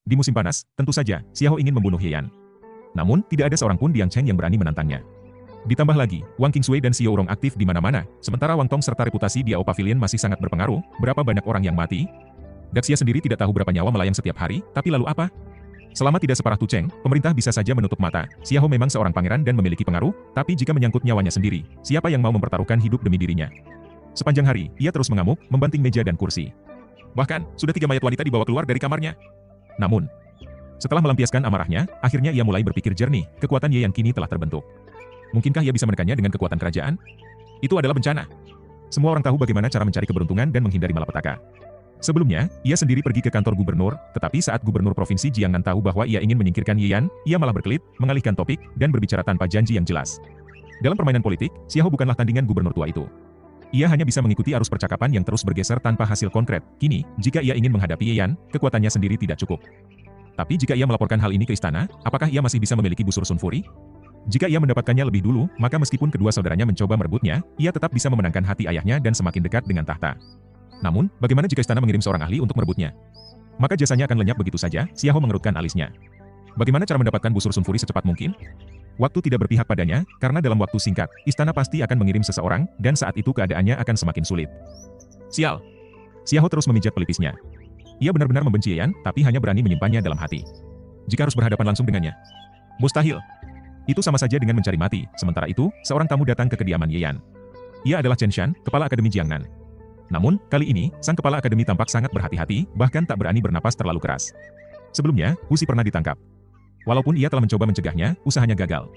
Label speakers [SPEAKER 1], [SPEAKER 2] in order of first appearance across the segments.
[SPEAKER 1] Di musim panas, tentu saja, Xiao ingin membunuh Ye Yan. Namun, tidak ada seorang pun di Yangcheng yang berani menantangnya. Ditambah lagi, Wang Qingshui dan Xiao Rong aktif di mana-mana, sementara Wang Tong serta reputasi di Ao Pavilion masih sangat berpengaruh. Berapa banyak orang yang mati? Daxia sendiri tidak tahu berapa nyawa melayang setiap hari, tapi lalu apa? Selama tidak separah Tu Cheng, pemerintah bisa saja menutup mata. Xiao memang seorang pangeran dan memiliki pengaruh, tapi jika menyangkut nyawanya sendiri, siapa yang mau mempertaruhkan hidup demi dirinya? Sepanjang hari, ia terus mengamuk, membanting meja dan kursi. Bahkan, sudah 3 mayat wanita dibawa keluar dari kamarnya. Namun, setelah melampiaskan amarahnya, akhirnya ia mulai berpikir jernih, kekuatan Ye Yan kini telah terbentuk. Mungkinkah ia bisa menekannya dengan kekuatan kerajaan? Itu adalah bencana. Semua orang tahu bagaimana cara mencari keberuntungan dan menghindari malapetaka. Sebelumnya, ia sendiri pergi ke kantor gubernur, tetapi saat gubernur provinsi Jiangnan tahu bahwa ia ingin menyingkirkan Ye Yan, ia malah berkelit, mengalihkan topik, dan berbicara tanpa janji yang jelas. Dalam permainan politik, Xiao bukanlah tandingan gubernur tua itu. Ia hanya bisa mengikuti arus percakapan yang terus bergeser tanpa hasil konkret. Kini, jika ia ingin menghadapi Ye Yan, kekuatannya sendiri tidak cukup. Tapi jika ia melaporkan hal ini ke istana, apakah ia masih bisa memiliki busur Sun Fury? Jika ia mendapatkannya lebih dulu, maka meskipun kedua saudaranya mencoba merebutnya, ia tetap bisa memenangkan hati ayahnya dan semakin dekat dengan tahta. Namun, bagaimana jika istana mengirim seorang ahli untuk merebutnya? Maka jasanya akan lenyap begitu saja. Xiao mengerutkan alisnya. Bagaimana cara mendapatkan busur Sun Fury secepat mungkin? Waktu tidak berpihak padanya, karena dalam waktu singkat, istana pasti akan mengirim seseorang, dan saat itu keadaannya akan semakin sulit. Sial! Xiao terus memijat pelipisnya. Ia benar-benar membenci Ye Yan, tapi hanya berani menyimpannya dalam hati. Jika harus berhadapan langsung dengannya, mustahil. Itu sama saja dengan mencari mati. Sementara itu, seorang tamu datang ke kediaman Ye Yan. Ia adalah Chen Shan, kepala Akademi Jiangnan. Namun, kali ini, sang kepala akademi tampak sangat berhati-hati, bahkan tak berani bernapas terlalu keras. Sebelumnya, Hu Xi pernah ditangkap. Walaupun ia telah mencoba mencegahnya, usahanya gagal.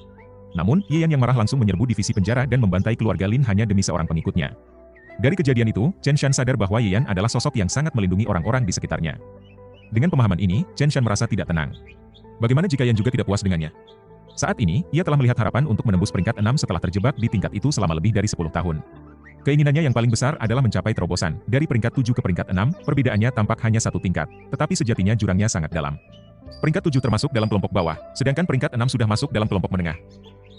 [SPEAKER 1] Namun, Ye Yan yang marah langsung menyerbu divisi penjara dan membantai keluarga Lin hanya demi seorang pengikutnya. Dari kejadian itu, Chen Shan sadar bahwa Ye Yan adalah sosok yang sangat melindungi orang-orang di sekitarnya. Dengan pemahaman ini, Chen Shan merasa tidak tenang. Bagaimana jika Yan juga tidak puas dengannya? Saat ini, ia telah melihat harapan untuk menembus peringkat 6 setelah terjebak di tingkat itu selama lebih dari 10 tahun. Keinginannya yang paling besar adalah mencapai terobosan. Dari peringkat 7 ke peringkat 6, perbedaannya tampak hanya 1 tingkat, tetapi sejatinya jurangnya sangat dalam. Peringkat 7 termasuk dalam kelompok bawah, sedangkan peringkat 6 sudah masuk dalam kelompok menengah.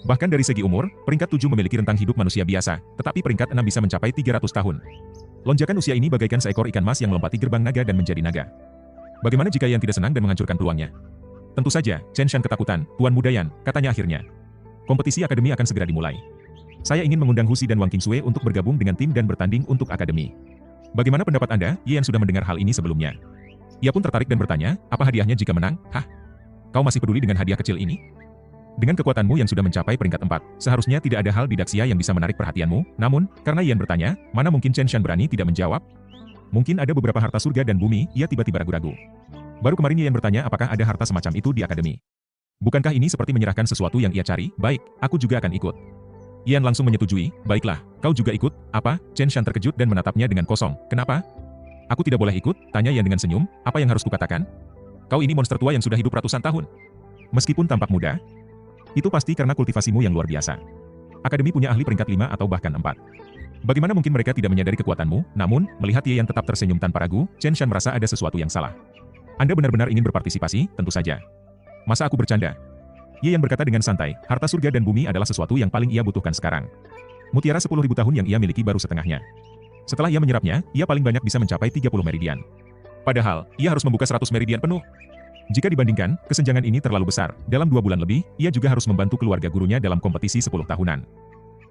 [SPEAKER 1] Bahkan dari segi umur, peringkat 7 memiliki rentang hidup manusia biasa, tetapi peringkat 6 bisa mencapai 300 tahun. Lonjakan usia ini bagaikan seekor ikan mas yang melompati gerbang naga dan menjadi naga. Bagaimana jika Yan tidak senang dan menghancurkan peluangnya? Tentu saja, Chen Shan ketakutan. Tuan muda Yan, katanya akhirnya. Kompetisi akademi akan segera dimulai. Saya ingin mengundang Hu Xi dan Wang Qingshui untuk bergabung dengan tim dan bertanding untuk akademi. Bagaimana pendapat Anda? Ye Yan sudah mendengar hal ini sebelumnya. Ia pun tertarik dan bertanya, apa hadiahnya jika menang? Hah? Kau masih peduli dengan hadiah kecil ini? Dengan kekuatanmu yang sudah mencapai peringkat 4, seharusnya tidak ada hal di Daxia yang bisa menarik perhatianmu. Namun, karena Yan bertanya, mana mungkin Chen Shan berani tidak menjawab? Mungkin ada beberapa harta surga dan bumi, ia tiba-tiba ragu-ragu. Baru kemarin Yan bertanya apakah ada harta semacam itu di akademi. Bukankah ini seperti menyerahkan sesuatu yang ia cari? Baik, aku juga akan ikut. Yan langsung menyetujui, baiklah, kau juga ikut, apa? Chen Shan terkejut dan menatapnya dengan kosong. Kenapa? Aku tidak boleh ikut, tanya Yan dengan senyum, apa yang harus kukatakan? Kau ini monster tua yang sudah hidup ratusan tahun. Meskipun tampak muda, itu pasti karena kultivasimu yang luar biasa. Akademi punya ahli peringkat 5 atau bahkan 4. Bagaimana mungkin mereka tidak menyadari kekuatanmu? Namun, melihat Ye Yan tetap tersenyum tanpa ragu, Chen Shan merasa ada sesuatu yang salah. Anda benar-benar ingin berpartisipasi? Tentu saja. Masa aku bercanda? Ye Yan berkata dengan santai, harta surga dan bumi adalah sesuatu yang paling ia butuhkan sekarang. Mutiara 10.000 tahun yang ia miliki baru setengahnya. Setelah ia menyerapnya, ia paling banyak bisa mencapai 30 meridian. Padahal, ia harus membuka 100 meridian penuh. Jika dibandingkan, kesenjangan ini terlalu besar. Dalam 2 bulan lebih, ia juga harus membantu keluarga gurunya dalam kompetisi 10 tahunan.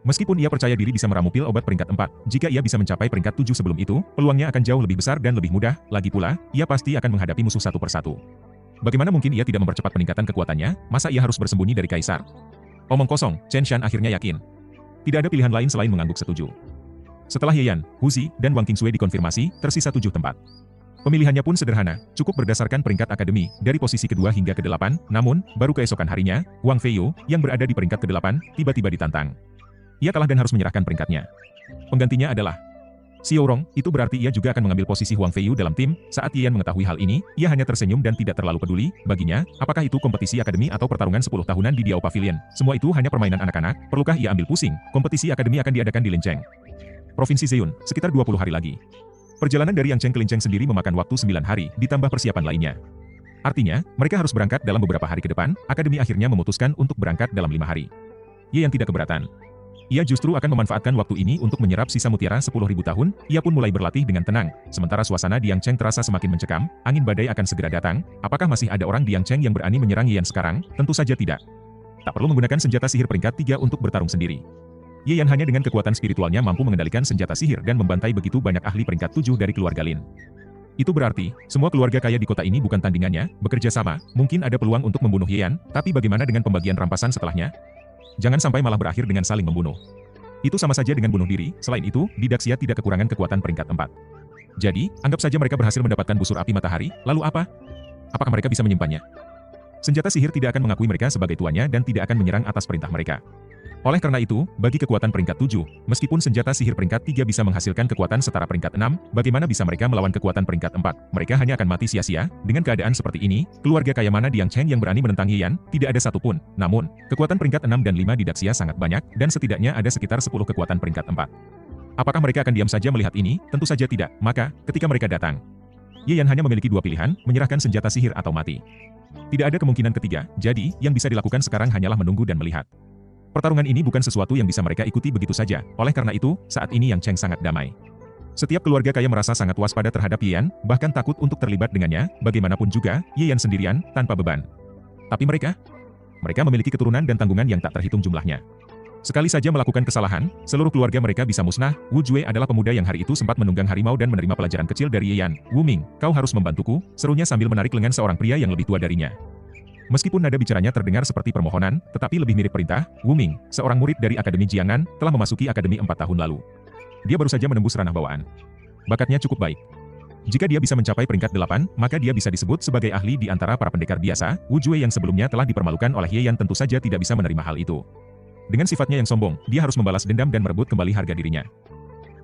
[SPEAKER 1] Meskipun ia percaya diri bisa meramu pil obat peringkat 4, jika ia bisa mencapai peringkat 7 sebelum itu, peluangnya akan jauh lebih besar dan lebih mudah. Lagi pula, ia pasti akan menghadapi musuh satu persatu. Bagaimana mungkin ia tidak mempercepat peningkatan kekuatannya? Masa ia harus bersembunyi dari kaisar? Omong kosong, Chen Shan akhirnya yakin. Tidak ada pilihan lain selain mengangguk setuju. Setelah Ye Yan, Hu Xi, dan Wang Qingshui dikonfirmasi, tersisa 7 tempat. Pemilihannya pun sederhana, cukup berdasarkan peringkat akademi, dari posisi kedua hingga ke-8, namun, baru keesokan harinya, Wang Feiyu, yang berada di peringkat ke-8, tiba-tiba ditantang. Ia kalah dan harus menyerahkan peringkatnya. Penggantinya adalah Xiao Rong, itu berarti ia juga akan mengambil posisi Huang Feiyu dalam tim. Saat Ye Yan mengetahui hal ini, ia hanya tersenyum dan tidak terlalu peduli. Baginya, apakah itu kompetisi akademi atau pertarungan 10 tahunan di Diao Pavilion? Semua itu hanya permainan anak-anak, perlukah ia ambil pusing? Kompetisi akademi akan diadakan di Lincheng, Provinsi Zhejiang, sekitar 20 hari lagi. Perjalanan dari Yangcheng ke Lincheng sendiri memakan waktu 9 hari, ditambah persiapan lainnya. Artinya, mereka harus berangkat dalam beberapa hari ke depan. Akademi akhirnya memutuskan untuk berangkat dalam 5 hari. Ye Yan tidak keberatan. Ia justru akan memanfaatkan waktu ini untuk menyerap sisa mutiara 10.000 tahun. Ia pun mulai berlatih dengan tenang. Sementara suasana di Yangcheng terasa semakin mencekam, angin badai akan segera datang. Apakah masih ada orang di Yangcheng yang berani menyerang Ye Yan sekarang? Tentu saja tidak. Tak perlu menggunakan senjata sihir peringkat 3 untuk bertarung sendiri. Ye Yan hanya dengan kekuatan spiritualnya mampu mengendalikan senjata sihir dan membantai begitu banyak ahli peringkat 7 dari keluarga Lin. Itu berarti, semua keluarga kaya di kota ini bukan tandingannya, bekerja sama, mungkin ada peluang untuk membunuh Ye Yan, tapi bagaimana dengan pembagian rampasan setelahnya? Jangan sampai malah berakhir dengan saling membunuh. Itu sama saja dengan bunuh diri. Selain itu, di Daxia tidak kekurangan kekuatan peringkat 4. Jadi, anggap saja mereka berhasil mendapatkan busur api matahari, lalu apa? Apakah mereka bisa menyimpannya? Senjata sihir tidak akan mengakui mereka sebagai tuannya dan tidak akan menyerang atas perintah mereka. Oleh karena itu, bagi kekuatan peringkat 7, meskipun senjata sihir peringkat 3 bisa menghasilkan kekuatan setara peringkat 6, bagaimana bisa mereka melawan kekuatan peringkat 4? Mereka hanya akan mati sia-sia. Dengan keadaan seperti ini, keluarga kaya mana di Yangcheng yang berani menentang Ye Yan? Tidak ada satupun. Namun, kekuatan peringkat 6 dan 5 di Daxia sangat banyak, dan setidaknya ada sekitar 10 kekuatan peringkat 4. Apakah mereka akan diam saja melihat ini? Tentu saja tidak. Maka, ketika mereka datang, Ye Yan hanya memiliki dua pilihan, menyerahkan senjata sihir atau mati. Tidak ada kemungkinan ketiga, jadi, yang bisa dilakukan sekarang hanyalah menunggu dan melihat. Pertarungan ini bukan sesuatu yang bisa mereka ikuti begitu saja. Oleh karena itu, saat ini Yangcheng sangat damai. Setiap keluarga kaya merasa sangat waspada terhadap Ye Yan, bahkan takut untuk terlibat dengannya. Bagaimanapun juga, Ye Yan sendirian, tanpa beban. Tapi mereka memiliki keturunan dan tanggungan yang tak terhitung jumlahnya. Sekali saja melakukan kesalahan, seluruh keluarga mereka bisa musnah. Wu Jue adalah pemuda yang hari itu sempat menunggang harimau dan menerima pelajaran kecil dari Ye Yan. Wu Ming, kau harus membantuku, serunya sambil menarik lengan seorang pria yang lebih tua darinya. Meskipun nada bicaranya terdengar seperti permohonan, tetapi lebih mirip perintah. Wu Ming, seorang murid dari Akademi Jiangnan, telah memasuki akademi 4 tahun lalu. Dia baru saja menembus ranah bawaan. Bakatnya cukup baik. Jika dia bisa mencapai peringkat 8, maka dia bisa disebut sebagai ahli di antara para pendekar biasa. Wu Jue yang sebelumnya telah dipermalukan oleh Ye Yan tentu saja tidak bisa menerima hal itu. Dengan sifatnya yang sombong, dia harus membalas dendam dan merebut kembali harga dirinya.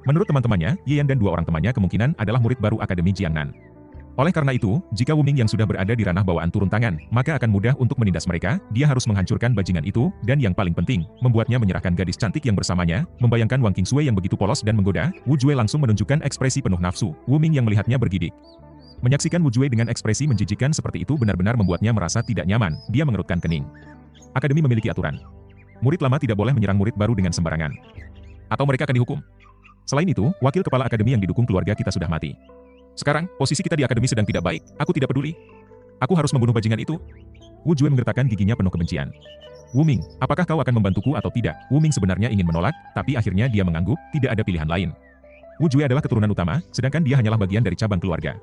[SPEAKER 1] Menurut teman-temannya, Ye Yan dan dua orang temannya kemungkinan adalah murid baru Akademi Jiangnan. Oleh karena itu, jika Wu Ming yang sudah berada di ranah bawaan turun tangan, maka akan mudah untuk menindas mereka. Dia harus menghancurkan bajingan itu, dan yang paling penting, membuatnya menyerahkan gadis cantik yang bersamanya. Membayangkan Wang Qingsui yang begitu polos dan menggoda, Wu Jue langsung menunjukkan ekspresi penuh nafsu. Wu Ming yang melihatnya bergidik. Menyaksikan Wu Jue dengan ekspresi menjijikan seperti itu benar-benar membuatnya merasa tidak nyaman. Dia mengerutkan kening. Akademi memiliki aturan. Murid lama tidak boleh menyerang murid baru dengan sembarangan. Atau mereka akan dihukum. Selain itu, wakil kepala akademi yang didukung keluarga kita sudah mati. Sekarang, posisi kita di akademi sedang tidak baik. Aku tidak peduli. Aku harus membunuh bajingan itu. Wu Jue menggertakkan giginya penuh kebencian. Wu Ming, apakah kau akan membantuku atau tidak? Wu Ming sebenarnya ingin menolak, tapi akhirnya dia mengangguk, tidak ada pilihan lain. Wu Jue adalah keturunan utama, sedangkan dia hanyalah bagian dari cabang keluarga.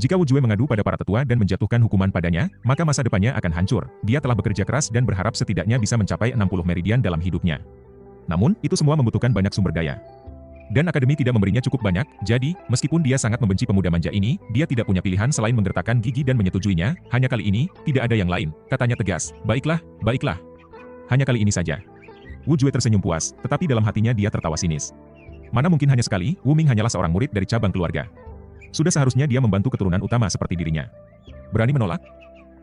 [SPEAKER 1] Jika Wu Jue mengadu pada para tetua dan menjatuhkan hukuman padanya, maka masa depannya akan hancur. Dia telah bekerja keras dan berharap setidaknya bisa mencapai 60 meridian dalam hidupnya. Namun, itu semua membutuhkan banyak sumber daya. Dan akademi tidak memberinya cukup banyak, jadi, meskipun dia sangat membenci pemuda manja ini, dia tidak punya pilihan selain menggertakkan gigi dan menyetujuinya. Hanya kali ini, tidak ada yang lain, katanya tegas. Baiklah, baiklah. Hanya kali ini saja. Wu Jue tersenyum puas, tetapi dalam hatinya dia tertawa sinis. Mana mungkin hanya sekali, Wu Ming hanyalah seorang murid dari cabang keluarga. Sudah seharusnya dia membantu keturunan utama seperti dirinya. Berani menolak?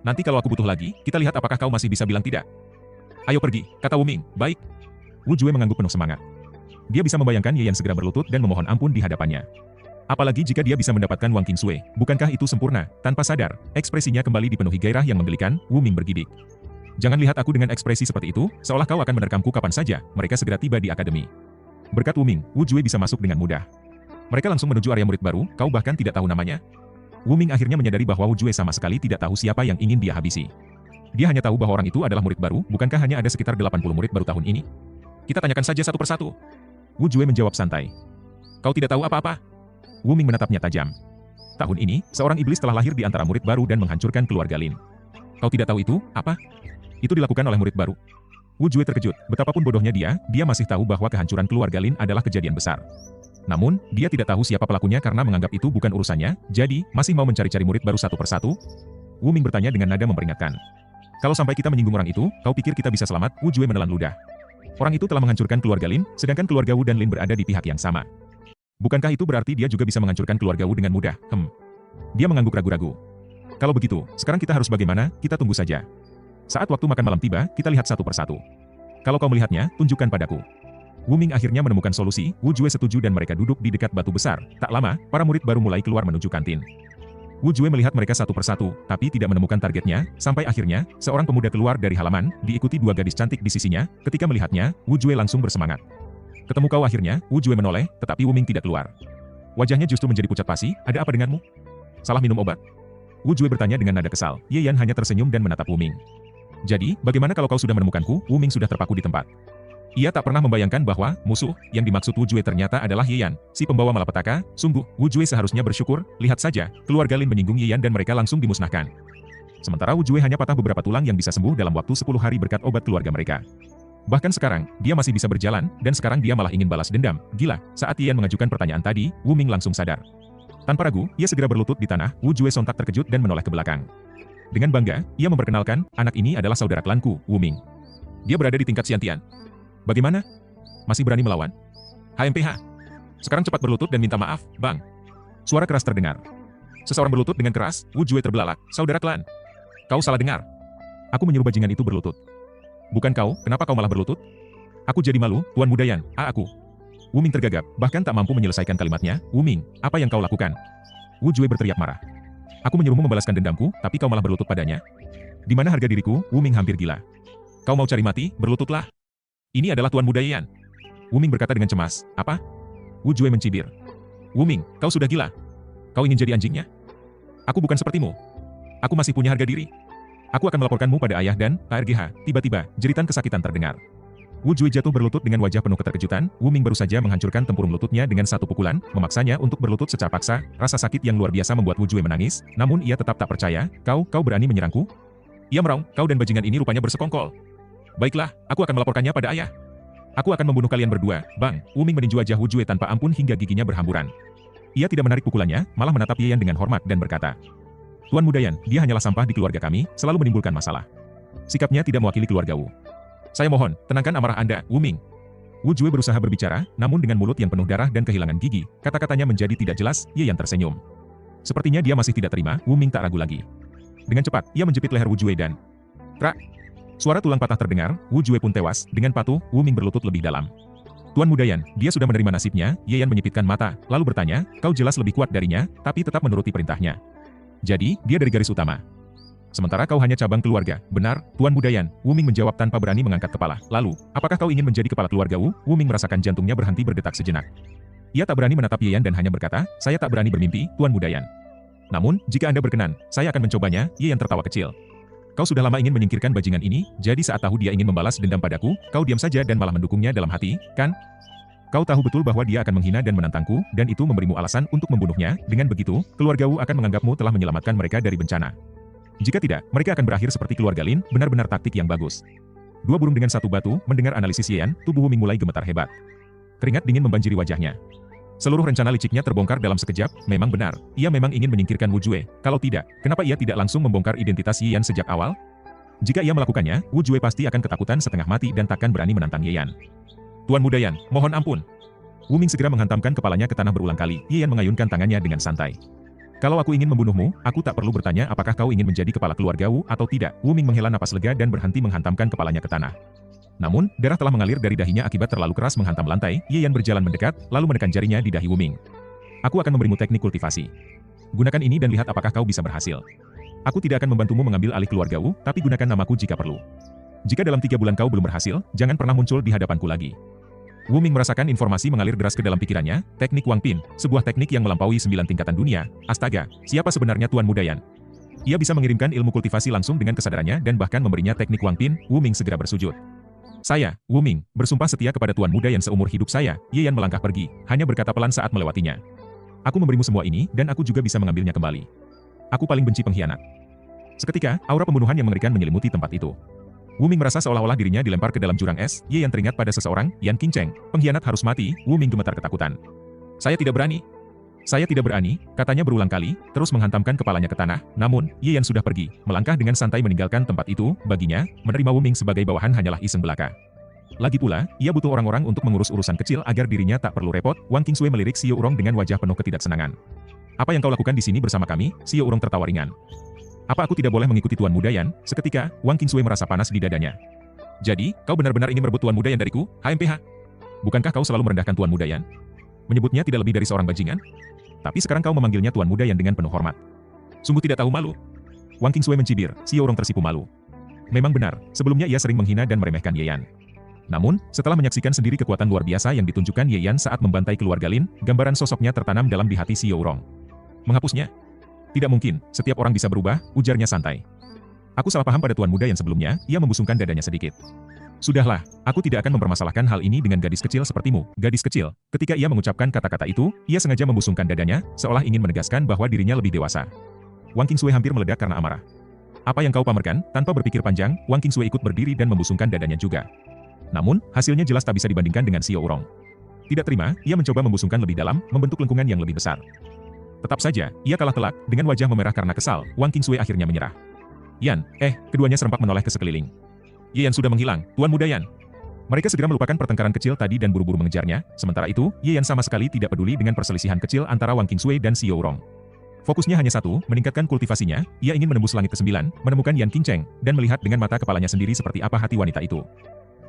[SPEAKER 1] Nanti kalau aku butuh lagi, kita lihat apakah kau masih bisa bilang tidak. Ayo pergi, kata Wu Ming. Baik. Wu Jue mengangguk penuh semangat. Dia bisa membayangkan Ye Yan segera berlutut dan memohon ampun di hadapannya. Apalagi jika dia bisa mendapatkan Wang Qingsui, bukankah itu sempurna? Tanpa sadar, ekspresinya kembali dipenuhi gairah yang menggelikan. Wu Ming bergidik. Jangan lihat aku dengan ekspresi seperti itu, seolah kau akan menerkamku kapan saja. Mereka segera tiba di akademi. Berkat Wu Ming, Wu Jue bisa masuk dengan mudah. Mereka langsung menuju area murid baru, kau bahkan tidak tahu namanya. Wu Ming akhirnya menyadari bahwa Wu Jue sama sekali tidak tahu siapa yang ingin dia habisi. Dia hanya tahu bahwa orang itu adalah murid baru, bukankah hanya ada sekitar 80 murid baru tahun ini? Kita tanyakan saja satu persatu. Wu Jue menjawab santai. Kau tidak tahu apa-apa? Wu Ming menatapnya tajam. Tahun ini, seorang iblis telah lahir di antara murid baru dan menghancurkan keluarga Lin. Kau tidak tahu itu, apa? Itu dilakukan oleh murid baru. Wu Jue terkejut, betapapun bodohnya dia masih tahu bahwa kehancuran keluarga Lin adalah kejadian besar. Namun, dia tidak tahu siapa pelakunya karena menganggap itu bukan urusannya, jadi, masih mau mencari-cari murid baru satu persatu? Wu Ming bertanya dengan nada memperingatkan. Kalau sampai kita menyinggung orang itu, kau pikir kita bisa selamat? Wu Jue menelan ludah. Orang itu telah menghancurkan keluarga Lin, sedangkan keluarga Wu dan Lin berada di pihak yang sama. Bukankah itu berarti dia juga bisa menghancurkan keluarga Wu dengan mudah? Dia mengangguk ragu-ragu. Kalau begitu, sekarang kita harus bagaimana? Kita tunggu saja. Saat waktu makan malam tiba, kita lihat satu persatu. Kalau kau melihatnya, tunjukkan padaku. Wu Ming akhirnya menemukan solusi. Wu Jue setuju dan mereka duduk di dekat batu besar. Tak lama, para murid baru mulai keluar menuju kantin. Wu Jue melihat mereka satu persatu, tapi tidak menemukan targetnya, sampai akhirnya, seorang pemuda keluar dari halaman, diikuti dua gadis cantik di sisinya. Ketika melihatnya, Wu Jue langsung bersemangat. Ketemu kau akhirnya, Wu Jue menoleh, tetapi Wu Ming tidak keluar. Wajahnya justru menjadi pucat pasi, ada apa denganmu? Salah minum obat? Wu Jue bertanya dengan nada kesal. Ye Yan hanya tersenyum dan menatap Wu Ming. Jadi, bagaimana kalau kau sudah menemukanku? Wu Ming sudah terpaku di tempat. Ia tak pernah membayangkan bahwa musuh yang dimaksud Wu Jue ternyata adalah Ye Yan, si pembawa malapetaka. Sungguh, Wu Jue seharusnya bersyukur. Lihat saja, keluarga Lin menyinggung Ye Yan dan mereka langsung dimusnahkan. Sementara Wu Jue hanya patah beberapa tulang yang bisa sembuh dalam waktu 10 hari berkat obat keluarga mereka. Bahkan sekarang, dia masih bisa berjalan, dan sekarang dia malah ingin balas dendam. Gila, saat Ye Yan mengajukan pertanyaan tadi, Wu Ming langsung sadar. Tanpa ragu, ia segera berlutut di tanah. Wu Jue sontak terkejut dan menoleh ke belakang. Dengan bangga, ia memperkenalkan, anak ini adalah saudara klanku, Wu Ming. Dia berada di tingkat Xiantian. Bagaimana? Masih berani melawan? HMPH. Sekarang cepat berlutut dan minta maaf, Bang. Suara keras terdengar. Seseorang berlutut dengan keras. Wu Jue terbelalak. Saudara klan. Kau salah dengar. Aku menyuruh bajingan itu berlutut. Bukan kau, kenapa kau malah berlutut? Aku jadi malu, Tuan Muda Yan. Aku. Wu Ming tergagap, bahkan tak mampu menyelesaikan kalimatnya. Wu Ming, apa yang kau lakukan? Wu Jue berteriak marah. Aku menyuruhmu membalaskan dendamku, tapi kau malah berlutut padanya. Di mana harga diriku? Wu Ming hampir gila. Kau mau cari mati? Berlututlah. Ini adalah Tuan Muda Yan. Wu Ming berkata dengan cemas. Apa? Wu Jue mencibir. Wu Ming, kau sudah gila. Kau ingin jadi anjingnya? Aku bukan sepertimu. Aku masih punya harga diri. Aku akan melaporkanmu pada ayah dan ARGH. Tiba-tiba, jeritan kesakitan terdengar. Wu Jue jatuh berlutut dengan wajah penuh keterkejutan. Wu Ming baru saja menghancurkan tempurung lututnya dengan satu pukulan, memaksanya untuk berlutut secara paksa. Rasa sakit yang luar biasa membuat Wu Jue menangis, namun ia tetap tak percaya. Kau berani menyerangku? Ia meraung, kau dan bajingan ini rupanya bersekongkol. Baiklah, aku akan melaporkannya pada ayah. Aku akan membunuh kalian berdua, Bang. Wu Ming meninju wajah Wu Jue tanpa ampun hingga giginya berhamburan. Ia tidak menarik pukulannya, malah menatap Ye Yan dengan hormat dan berkata, Tuan Muda Yan, dia hanyalah sampah di keluarga kami, selalu menimbulkan masalah. Sikapnya tidak mewakili keluarga Wu. Saya mohon, tenangkan amarah Anda, Wu Ming. Wu Jue berusaha berbicara, namun dengan mulut yang penuh darah dan kehilangan gigi, kata-katanya menjadi tidak jelas. Ye Yan tersenyum. Sepertinya dia masih tidak terima. Wu Ming tak ragu lagi. Dengan cepat, ia menjepit leher Wu Jue dan krak. Suara tulang patah terdengar. Wu Jue pun tewas. Dengan patuh, Wu Ming berlutut lebih dalam. Tuan Muda Yan, dia sudah menerima nasibnya. Ye Yan menyipitkan mata, lalu bertanya, kau jelas lebih kuat darinya, tapi tetap menuruti perintahnya. Jadi, dia dari garis utama. Sementara kau hanya cabang keluarga. Benar, Tuan Muda Yan. Wu Ming menjawab tanpa berani mengangkat kepala. Lalu, apakah kau ingin menjadi kepala keluarga Wu? Wu Ming merasakan jantungnya berhenti berdetak sejenak. Ia tak berani menatap Ye Yan dan hanya berkata, saya tak berani bermimpi, Tuan Muda Yan. Namun, jika Anda berkenan, saya akan mencobanya. Ye Yan tertawa kecil. Kau sudah lama ingin menyingkirkan bajingan ini, jadi saat tahu dia ingin membalas dendam padaku, kau diam saja dan malah mendukungnya dalam hati, kan? Kau tahu betul bahwa dia akan menghina dan menantangku, dan itu memberimu alasan untuk membunuhnya. Dengan begitu, keluarga Wu akan menganggapmu telah menyelamatkan mereka dari bencana. Jika tidak, mereka akan berakhir seperti keluarga Lin. Benar-benar taktik yang bagus. Dua burung dengan satu batu. Mendengar analisis Ye Yan, tubuh Wu Ming mulai gemetar hebat. Keringat dingin membanjiri wajahnya. Seluruh rencana liciknya terbongkar dalam sekejap. Memang benar, ia memang ingin menyingkirkan Wu Jue. Kalau tidak, kenapa ia tidak langsung membongkar identitas Ye Yan sejak awal? Jika ia melakukannya, Wu Jue pasti akan ketakutan setengah mati dan takkan berani menantang Ye Yan. Tuan Muda Yan, mohon ampun. Wu Ming segera menghantamkan kepalanya ke tanah berulang kali. Ye Yan mengayunkan tangannya dengan santai. Kalau aku ingin membunuhmu, aku tak perlu bertanya apakah kau ingin menjadi kepala keluarga Wu atau tidak. Wu Ming menghela napas lega dan berhenti menghantamkan kepalanya ke tanah. Namun, darah telah mengalir dari dahinya akibat terlalu keras menghantam lantai. Ye Yan berjalan mendekat, lalu menekan jarinya di dahi Wu Ming. Aku akan memberimu teknik kultivasi. Gunakan ini dan lihat apakah kau bisa berhasil. Aku tidak akan membantumu mengambil alih keluarga Wu, tapi gunakan namaku jika perlu. Jika dalam 3 bulan kau belum berhasil, jangan pernah muncul di hadapanku lagi. Wu Ming merasakan informasi mengalir deras ke dalam pikirannya. Teknik Wang Pin, sebuah teknik yang melampaui 9 tingkatan dunia. Astaga, siapa sebenarnya Tuan Muda Yan? Ia bisa mengirimkan ilmu kultivasi langsung dengan kesadarannya dan bahkan memberinya teknik Wang Pin. Wu Ming segera bersujud. Saya, Wu Ming, bersumpah setia kepada Tuan Muda Yan seumur hidup saya. Ye Yan melangkah pergi, hanya berkata pelan saat melewatinya. Aku memberimu semua ini, dan aku juga bisa mengambilnya kembali. Aku paling benci pengkhianat. Seketika, aura pembunuhan yang mengerikan menyelimuti tempat itu. Wu Ming merasa seolah-olah dirinya dilempar ke dalam jurang es. Ye Yan teringat pada seseorang, Yan Qingcheng. Pengkhianat harus mati. Wu Ming gemetar ketakutan. Saya tidak berani. Saya tidak berani, katanya berulang kali, terus menghantamkan kepalanya ke tanah. Namun, Ye Yan sudah pergi, melangkah dengan santai meninggalkan tempat itu. Baginya, menerima Wu Ming sebagai bawahan hanyalah iseng belaka. Lagi pula, ia butuh orang-orang untuk mengurus urusan kecil agar dirinya tak perlu repot. Wang Qingsui melirik Xiao Urong dengan wajah penuh ketidaksenangan. Apa yang kau lakukan di sini bersama kami? Xiao Urong tertawa ringan. Apa aku tidak boleh mengikuti Tuan Muda Yan? Seketika, Wang Qingsui merasa panas di dadanya. Jadi, kau benar-benar ingin merebut Tuan Muda Yan dariku, HMPH? Bukankah kau selalu merendahkan Tuan Muda Yan? Menyebutnya tidak lebih dari seorang bajingan? Tapi sekarang kau memanggilnya Tuan Muda Yan dengan penuh hormat. Sungguh tidak tahu malu. Wang Qingsui mencibir, Xiao Rong tersipu malu. Memang benar, sebelumnya ia sering menghina dan meremehkan Ye Yan. Namun, setelah menyaksikan sendiri kekuatan luar biasa yang ditunjukkan Ye Yan saat membantai keluarga Lin, gambaran sosoknya tertanam dalam di hati Xiao Rong. Menghapusnya? Tidak mungkin, setiap orang bisa berubah, ujarnya santai. Aku salah paham pada tuan muda yang sebelumnya, ia membusungkan dadanya sedikit. Sudahlah, aku tidak akan mempermasalahkan hal ini dengan gadis kecil sepertimu, gadis kecil. Ketika ia mengucapkan kata-kata itu, ia sengaja membusungkan dadanya, seolah ingin menegaskan bahwa dirinya lebih dewasa. Wang Qingsui hampir meledak karena amarah. Apa yang kau pamerkan? Tanpa berpikir panjang, Wang Qingsui ikut berdiri dan membusungkan dadanya juga. Namun, hasilnya jelas tak bisa dibandingkan dengan Xiao Rong. Tidak terima, ia mencoba membusungkan lebih dalam, membentuk lengkungan yang lebih besar. Tetap saja, ia kalah telak, dengan wajah memerah karena kesal, Wang Qingsui akhirnya menyerah. Yan, keduanya serempak menoleh ke sekeliling. Ye Yan sudah menghilang, Tuan Muda Yan. Mereka segera melupakan pertengkaran kecil tadi dan buru-buru mengejarnya, sementara itu, Ye Yan sama sekali tidak peduli dengan perselisihan kecil antara Wang Qingsui dan Xiao Rong. Fokusnya hanya satu, meningkatkan kultivasinya, ia ingin menembus langit ke-9, menemukan Yan Qingcheng, dan melihat dengan mata kepalanya sendiri seperti apa hati wanita itu.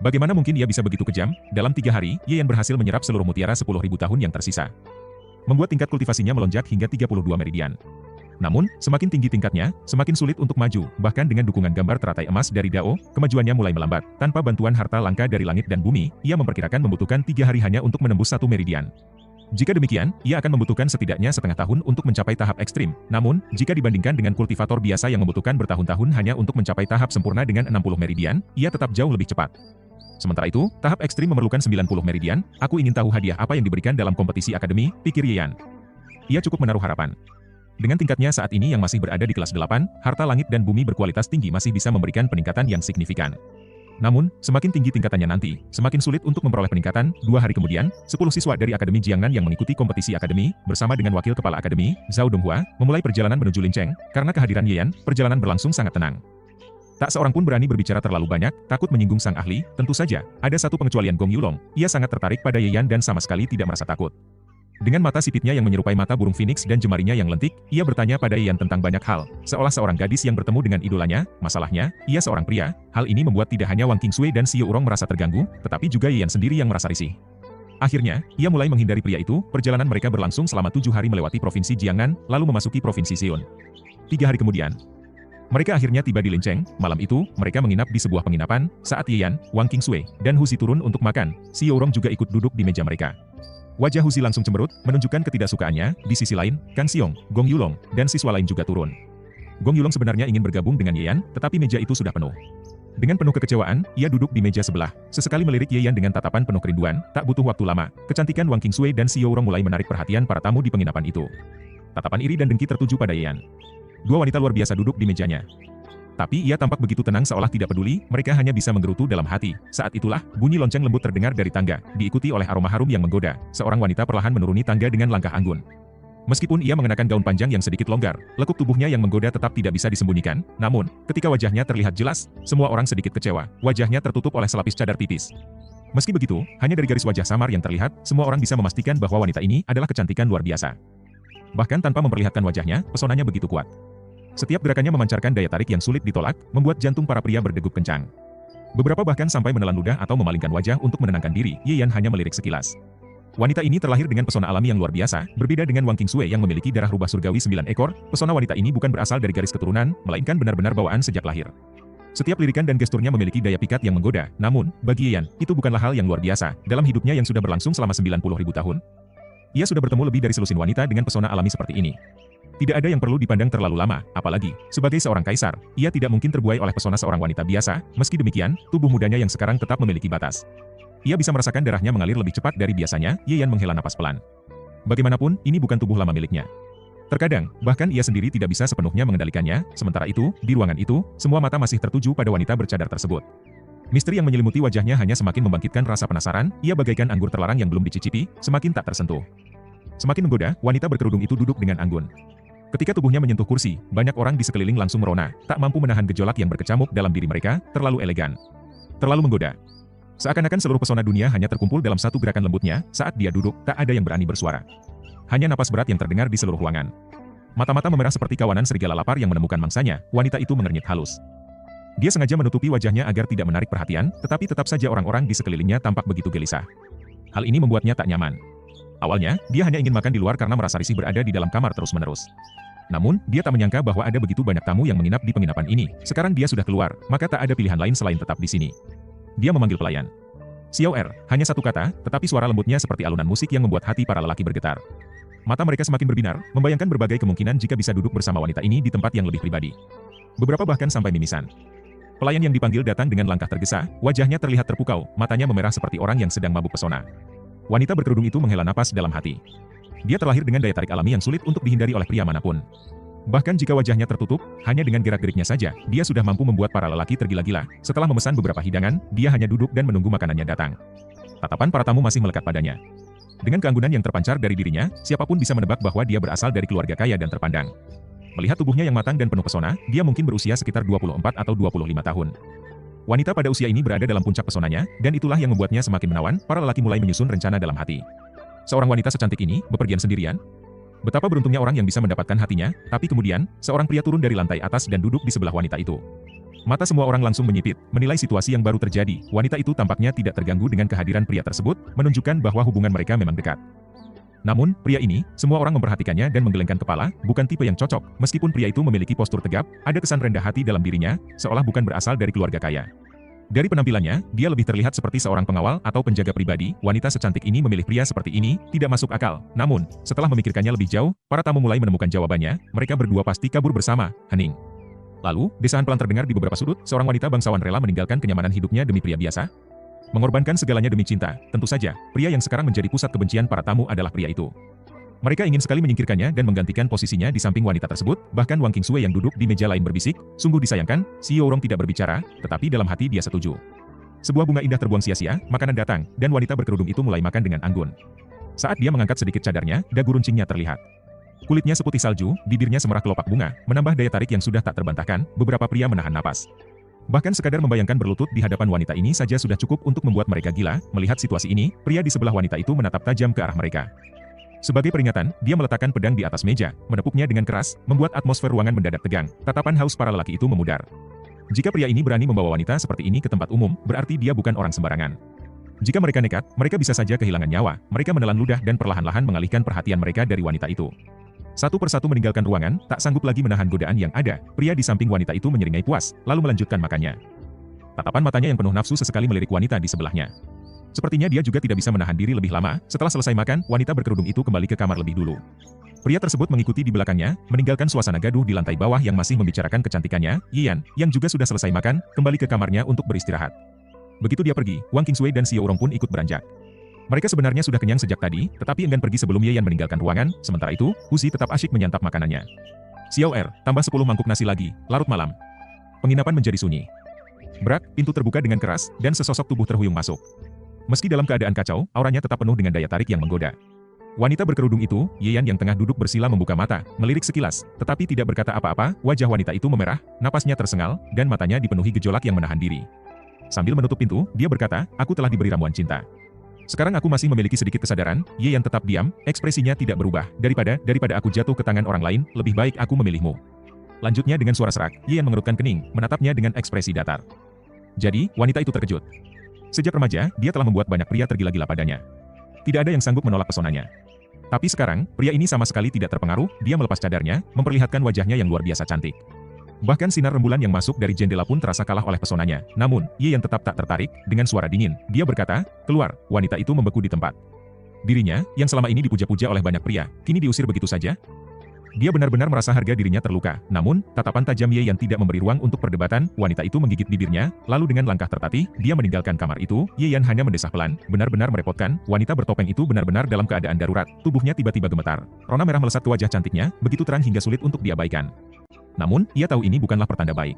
[SPEAKER 1] Bagaimana mungkin ia bisa begitu kejam? Dalam 3 hari, Ye Yan berhasil menyerap seluruh mutiara 10.000 tahun yang tersisa. Membuat tingkat kultivasinya melonjak hingga 32 meridian. Namun, semakin tinggi tingkatnya, semakin sulit untuk maju, bahkan dengan dukungan gambar teratai emas dari Dao, kemajuannya mulai melambat. Tanpa bantuan harta langka dari langit dan bumi, ia memperkirakan membutuhkan 3 hari hanya untuk menembus 1 meridian. Jika demikian, ia akan membutuhkan setidaknya setengah tahun untuk mencapai tahap ekstrim. Namun, jika dibandingkan dengan kultivator biasa yang membutuhkan bertahun-tahun hanya untuk mencapai tahap sempurna dengan 60 meridian, ia tetap jauh lebih cepat. Sementara itu, tahap ekstrim memerlukan 90 meridian. Aku ingin tahu hadiah apa yang diberikan dalam kompetisi akademi, pikir Ye Yan. Ia cukup menaruh harapan. Dengan tingkatnya saat ini yang masih berada di kelas 8, harta langit dan bumi berkualitas tinggi masih bisa memberikan peningkatan yang signifikan. Namun, semakin tinggi tingkatannya nanti, semakin sulit untuk memperoleh peningkatan. 2 hari kemudian, 10 siswa dari Akademi Jiangnan yang mengikuti kompetisi akademi, bersama dengan wakil kepala akademi, Zhao Donghua, memulai perjalanan menuju Lincheng. Karena kehadiran Ye Yan, perjalanan berlangsung sangat tenang. Tak seorang pun berani berbicara terlalu banyak, takut menyinggung sang ahli. Tentu saja, ada satu pengecualian Gong Yulong. Ia sangat tertarik pada Ye Yan dan sama sekali tidak merasa takut. Dengan mata sipitnya yang menyerupai mata burung phoenix dan jemarinya yang lentik, ia bertanya pada Ye Yan tentang banyak hal, seolah seorang gadis yang bertemu dengan idolanya. Masalahnya, ia seorang pria. Hal ini membuat tidak hanya Wang Qingsui dan Xiao Rong merasa terganggu, tetapi juga Ye Yan sendiri yang merasa risih. Akhirnya, ia mulai menghindari pria itu. Perjalanan mereka berlangsung selama 7 hari melewati provinsi Jiangnan, lalu memasuki provinsi Xiun. 3 hari kemudian, mereka akhirnya tiba di Lincheng. Malam itu, mereka menginap di sebuah penginapan. Saat Ye Yan, Wang Qingsui, dan Huzi turun untuk makan, Xiao Rong juga ikut duduk di meja mereka. Wajah Huzi langsung cemberut, menunjukkan ketidaksukaannya. Di sisi lain, Kang Xiong, Gong Yulong, dan siswa lain juga turun. Gong Yulong sebenarnya ingin bergabung dengan Ye Yan, tetapi meja itu sudah penuh. Dengan penuh kekecewaan, ia duduk di meja sebelah. Sesekali melirik Ye Yan dengan tatapan penuh kerinduan. Tak butuh waktu lama, kecantikan Wang Qingsui dan Xiao Rong mulai menarik perhatian para tamu di penginapan itu. Tatapan iri dan dengki tertuju pada Ye Yan. 2 wanita luar biasa duduk di mejanya. Tapi ia tampak begitu tenang seolah tidak peduli, mereka hanya bisa menggerutu dalam hati. Saat itulah, bunyi lonceng lembut terdengar dari tangga, diikuti oleh aroma harum yang menggoda. Seorang wanita perlahan menuruni tangga dengan langkah anggun. Meskipun ia mengenakan gaun panjang yang sedikit longgar, lekuk tubuhnya yang menggoda tetap tidak bisa disembunyikan. Namun, ketika wajahnya terlihat jelas, semua orang sedikit kecewa. Wajahnya tertutup oleh selapis cadar tipis. Meski begitu, hanya dari garis wajah samar yang terlihat, semua orang bisa memastikan bahwa wanita ini adalah kecantikan luar biasa. Bahkan tanpa memperlihatkan wajahnya, pesonanya begitu kuat. Setiap gerakannya memancarkan daya tarik yang sulit ditolak, membuat jantung para pria berdegup kencang. Beberapa bahkan sampai menelan ludah atau memalingkan wajah untuk menenangkan diri. Ye Yan hanya melirik sekilas. Wanita ini terlahir dengan pesona alami yang luar biasa, berbeda dengan Wang Qingsui yang memiliki darah rubah surgawi 9 ekor. Pesona wanita ini bukan berasal dari garis keturunan, melainkan benar-benar bawaan sejak lahir. Setiap lirikan dan gesturnya memiliki daya pikat yang menggoda. Namun, bagi Ye Yan, itu bukanlah hal yang luar biasa. Dalam hidupnya yang sudah berlangsung selama 90.000 tahun, ia sudah bertemu lebih dari selusin wanita dengan pesona alami seperti ini. Tidak ada yang perlu dipandang terlalu lama, apalagi, sebagai seorang kaisar, ia tidak mungkin terbuai oleh pesona seorang wanita biasa. Meski demikian, tubuh mudanya yang sekarang tetap memiliki batas. Ia bisa merasakan darahnya mengalir lebih cepat dari biasanya. Ye Yan menghela napas pelan. Bagaimanapun, ini bukan tubuh lama miliknya. Terkadang, bahkan ia sendiri tidak bisa sepenuhnya mengendalikannya. Sementara itu, di ruangan itu, semua mata masih tertuju pada wanita bercadar tersebut. Misteri yang menyelimuti wajahnya hanya semakin membangkitkan rasa penasaran. Ia bagaikan anggur terlarang yang belum dicicipi, semakin tak tersentuh. Semakin menggoda, wanita berkerudung itu duduk dengan anggun. Ketika tubuhnya menyentuh kursi, banyak orang di sekeliling langsung merona, tak mampu menahan gejolak yang berkecamuk dalam diri mereka. Terlalu elegan, terlalu menggoda. Seakan-akan seluruh pesona dunia hanya terkumpul dalam satu gerakan lembutnya. Saat dia duduk, tak ada yang berani bersuara. Hanya napas berat yang terdengar di seluruh ruangan. Mata-mata memerah seperti kawanan serigala lapar yang menemukan mangsanya. Wanita itu mengernyit halus. Dia sengaja menutupi wajahnya agar tidak menarik perhatian, tetapi tetap saja orang-orang di sekelilingnya tampak begitu gelisah. Hal ini membuatnya tak nyaman. Awalnya, dia hanya ingin makan di luar karena merasa risih berada di dalam kamar terus-menerus. Namun, dia tak menyangka bahwa ada begitu banyak tamu yang menginap di penginapan ini. Sekarang dia sudah keluar, maka tak ada pilihan lain selain tetap di sini. Dia memanggil pelayan. Xiao Er, hanya satu kata, tetapi suara lembutnya seperti alunan musik yang membuat hati para lelaki bergetar. Mata mereka semakin berbinar, membayangkan berbagai kemungkinan jika bisa duduk bersama wanita ini di tempat yang lebih pribadi. Beberapa bahkan sampai mimisan. Pelayan yang dipanggil datang dengan langkah tergesa, wajahnya terlihat terpukau, matanya memerah seperti orang yang sedang mabuk pesona. Wanita berkerudung itu menghela napas dalam hati. Dia terlahir dengan daya tarik alami yang sulit untuk dihindari oleh pria manapun. Bahkan jika wajahnya tertutup, hanya dengan gerak-geriknya saja, dia sudah mampu membuat para lelaki tergila-gila. Setelah memesan beberapa hidangan, dia hanya duduk dan menunggu makanannya datang. Tatapan para tamu masih melekat padanya. Dengan keanggunan yang terpancar dari dirinya, siapapun bisa menebak bahwa dia berasal dari keluarga kaya dan terpandang. Melihat tubuhnya yang matang dan penuh pesona, dia mungkin berusia sekitar 24 atau 25 tahun. Wanita pada usia ini berada dalam puncak pesonanya, dan itulah yang membuatnya semakin menawan. Para lelaki mulai menyusun rencana dalam hati. Seorang wanita secantik ini, bepergian sendirian? Betapa beruntungnya orang yang bisa mendapatkan hatinya, tapi kemudian, seorang pria turun dari lantai atas dan duduk di sebelah wanita itu. Mata semua orang langsung menyipit, menilai situasi yang baru terjadi. Wanita itu tampaknya tidak terganggu dengan kehadiran pria tersebut, menunjukkan bahwa hubungan mereka memang dekat. Namun, pria ini, semua orang memperhatikannya dan menggelengkan kepala, bukan tipe yang cocok. Meskipun pria itu memiliki postur tegap, ada kesan rendah hati dalam dirinya, seolah bukan berasal dari keluarga kaya. Dari penampilannya, dia lebih terlihat seperti seorang pengawal atau penjaga pribadi. Wanita secantik ini memilih pria seperti ini, tidak masuk akal. Namun, setelah memikirkannya lebih jauh, para tamu mulai menemukan jawabannya. Mereka berdua pasti kabur bersama. Hening. Lalu, desaan pelan terdengar di beberapa sudut. Seorang wanita bangsawan rela meninggalkan kenyamanan hidupnya demi pria biasa. Mengorbankan segalanya demi cinta. Tentu saja, pria yang sekarang menjadi pusat kebencian para tamu adalah pria itu. Mereka ingin sekali menyingkirkannya dan menggantikan posisinya di samping wanita tersebut. Bahkan Wang Qingsui yang duduk di meja lain berbisik, sungguh disayangkan, Si Yourong tidak berbicara, tetapi dalam hati dia setuju. Sebuah bunga indah terbuang sia-sia, makanan datang, dan wanita berkerudung itu mulai makan dengan anggun. Saat dia mengangkat sedikit cadarnya, dagu runcingnya terlihat. Kulitnya seputih salju, bibirnya semerah kelopak bunga, menambah daya tarik yang sudah tak terbantahkan. Beberapa pria menahan napas. Bahkan sekadar membayangkan berlutut di hadapan wanita ini saja sudah cukup untuk membuat mereka gila. Melihat situasi ini, pria di sebelah wanita itu menatap tajam ke arah mereka. Sebagai peringatan, dia meletakkan pedang di atas meja, menepuknya dengan keras, membuat atmosfer ruangan mendadak tegang. Tatapan haus para lelaki itu memudar. Jika pria ini berani membawa wanita seperti ini ke tempat umum, berarti dia bukan orang sembarangan. Jika mereka nekat, mereka bisa saja kehilangan nyawa. Mereka menelan ludah dan perlahan-lahan mengalihkan perhatian mereka dari wanita itu. Satu persatu meninggalkan ruangan, tak sanggup lagi menahan godaan yang ada. Pria di samping wanita itu menyeringai puas, lalu melanjutkan makannya. Tatapan matanya yang penuh nafsu sesekali melirik wanita di sebelahnya. Sepertinya dia juga tidak bisa menahan diri lebih lama. Setelah selesai makan, wanita berkerudung itu kembali ke kamar lebih dulu. Pria tersebut mengikuti di belakangnya, meninggalkan suasana gaduh di lantai bawah yang masih membicarakan kecantikannya. Yian, yang juga sudah selesai makan, kembali ke kamarnya untuk beristirahat. Begitu dia pergi, Wang Qingsui dan Si Yourong pun ikut beranjak. Mereka sebenarnya sudah kenyang sejak tadi, tetapi enggan pergi sebelum Yian meninggalkan ruangan. Sementara itu, Huzi tetap asyik menyantap makanannya. Xiao Er, tambah 10 mangkuk nasi lagi. Larut malam. Penginapan menjadi sunyi. Brak, pintu terbuka dengan keras, dan sesosok tubuh terhuyung masuk. Meski dalam keadaan kacau, auranya tetap penuh dengan daya tarik yang menggoda. Wanita berkerudung itu, Yian yang tengah duduk bersila membuka mata, melirik sekilas, tetapi tidak berkata apa-apa. Wajah wanita itu memerah, napasnya tersengal, dan matanya dipenuhi gejolak yang menahan diri. Sambil menutup pintu, dia berkata, aku telah diberi ramuan cinta. Sekarang aku masih memiliki sedikit kesadaran. Yian tetap diam, ekspresinya tidak berubah. Daripada aku jatuh ke tangan orang lain, lebih baik aku memilihmu. Lanjutnya dengan suara serak, Yian mengerutkan kening, menatapnya dengan ekspresi datar. Jadi, wanita itu terkejut. Sejak remaja, dia telah membuat banyak pria tergila-gila padanya. Tidak ada yang sanggup menolak pesonanya. Tapi sekarang, pria ini sama sekali tidak terpengaruh. Dia melepas cadarnya, memperlihatkan wajahnya yang luar biasa cantik. Bahkan sinar rembulan yang masuk dari jendela pun terasa kalah oleh pesonanya. Namun, Ye yang tetap tak tertarik. Dengan suara dingin, dia berkata, keluar. Wanita itu membeku di tempat. Dirinya, yang selama ini dipuja-puja oleh banyak pria, kini diusir begitu saja. Dia benar-benar merasa harga dirinya terluka. Namun, tatapan tajam Ye yang tidak memberi ruang untuk perdebatan. Wanita itu menggigit bibirnya, lalu dengan langkah tertatih, dia meninggalkan kamar itu. Ye Yan hanya mendesah pelan, benar-benar merepotkan. Wanita bertopeng itu benar-benar dalam keadaan darurat. Tubuhnya tiba-tiba gemetar. Rona merah melesat ke wajah cantiknya, begitu terang hingga sulit untuk diabaikan. Namun, ia tahu ini bukanlah pertanda baik.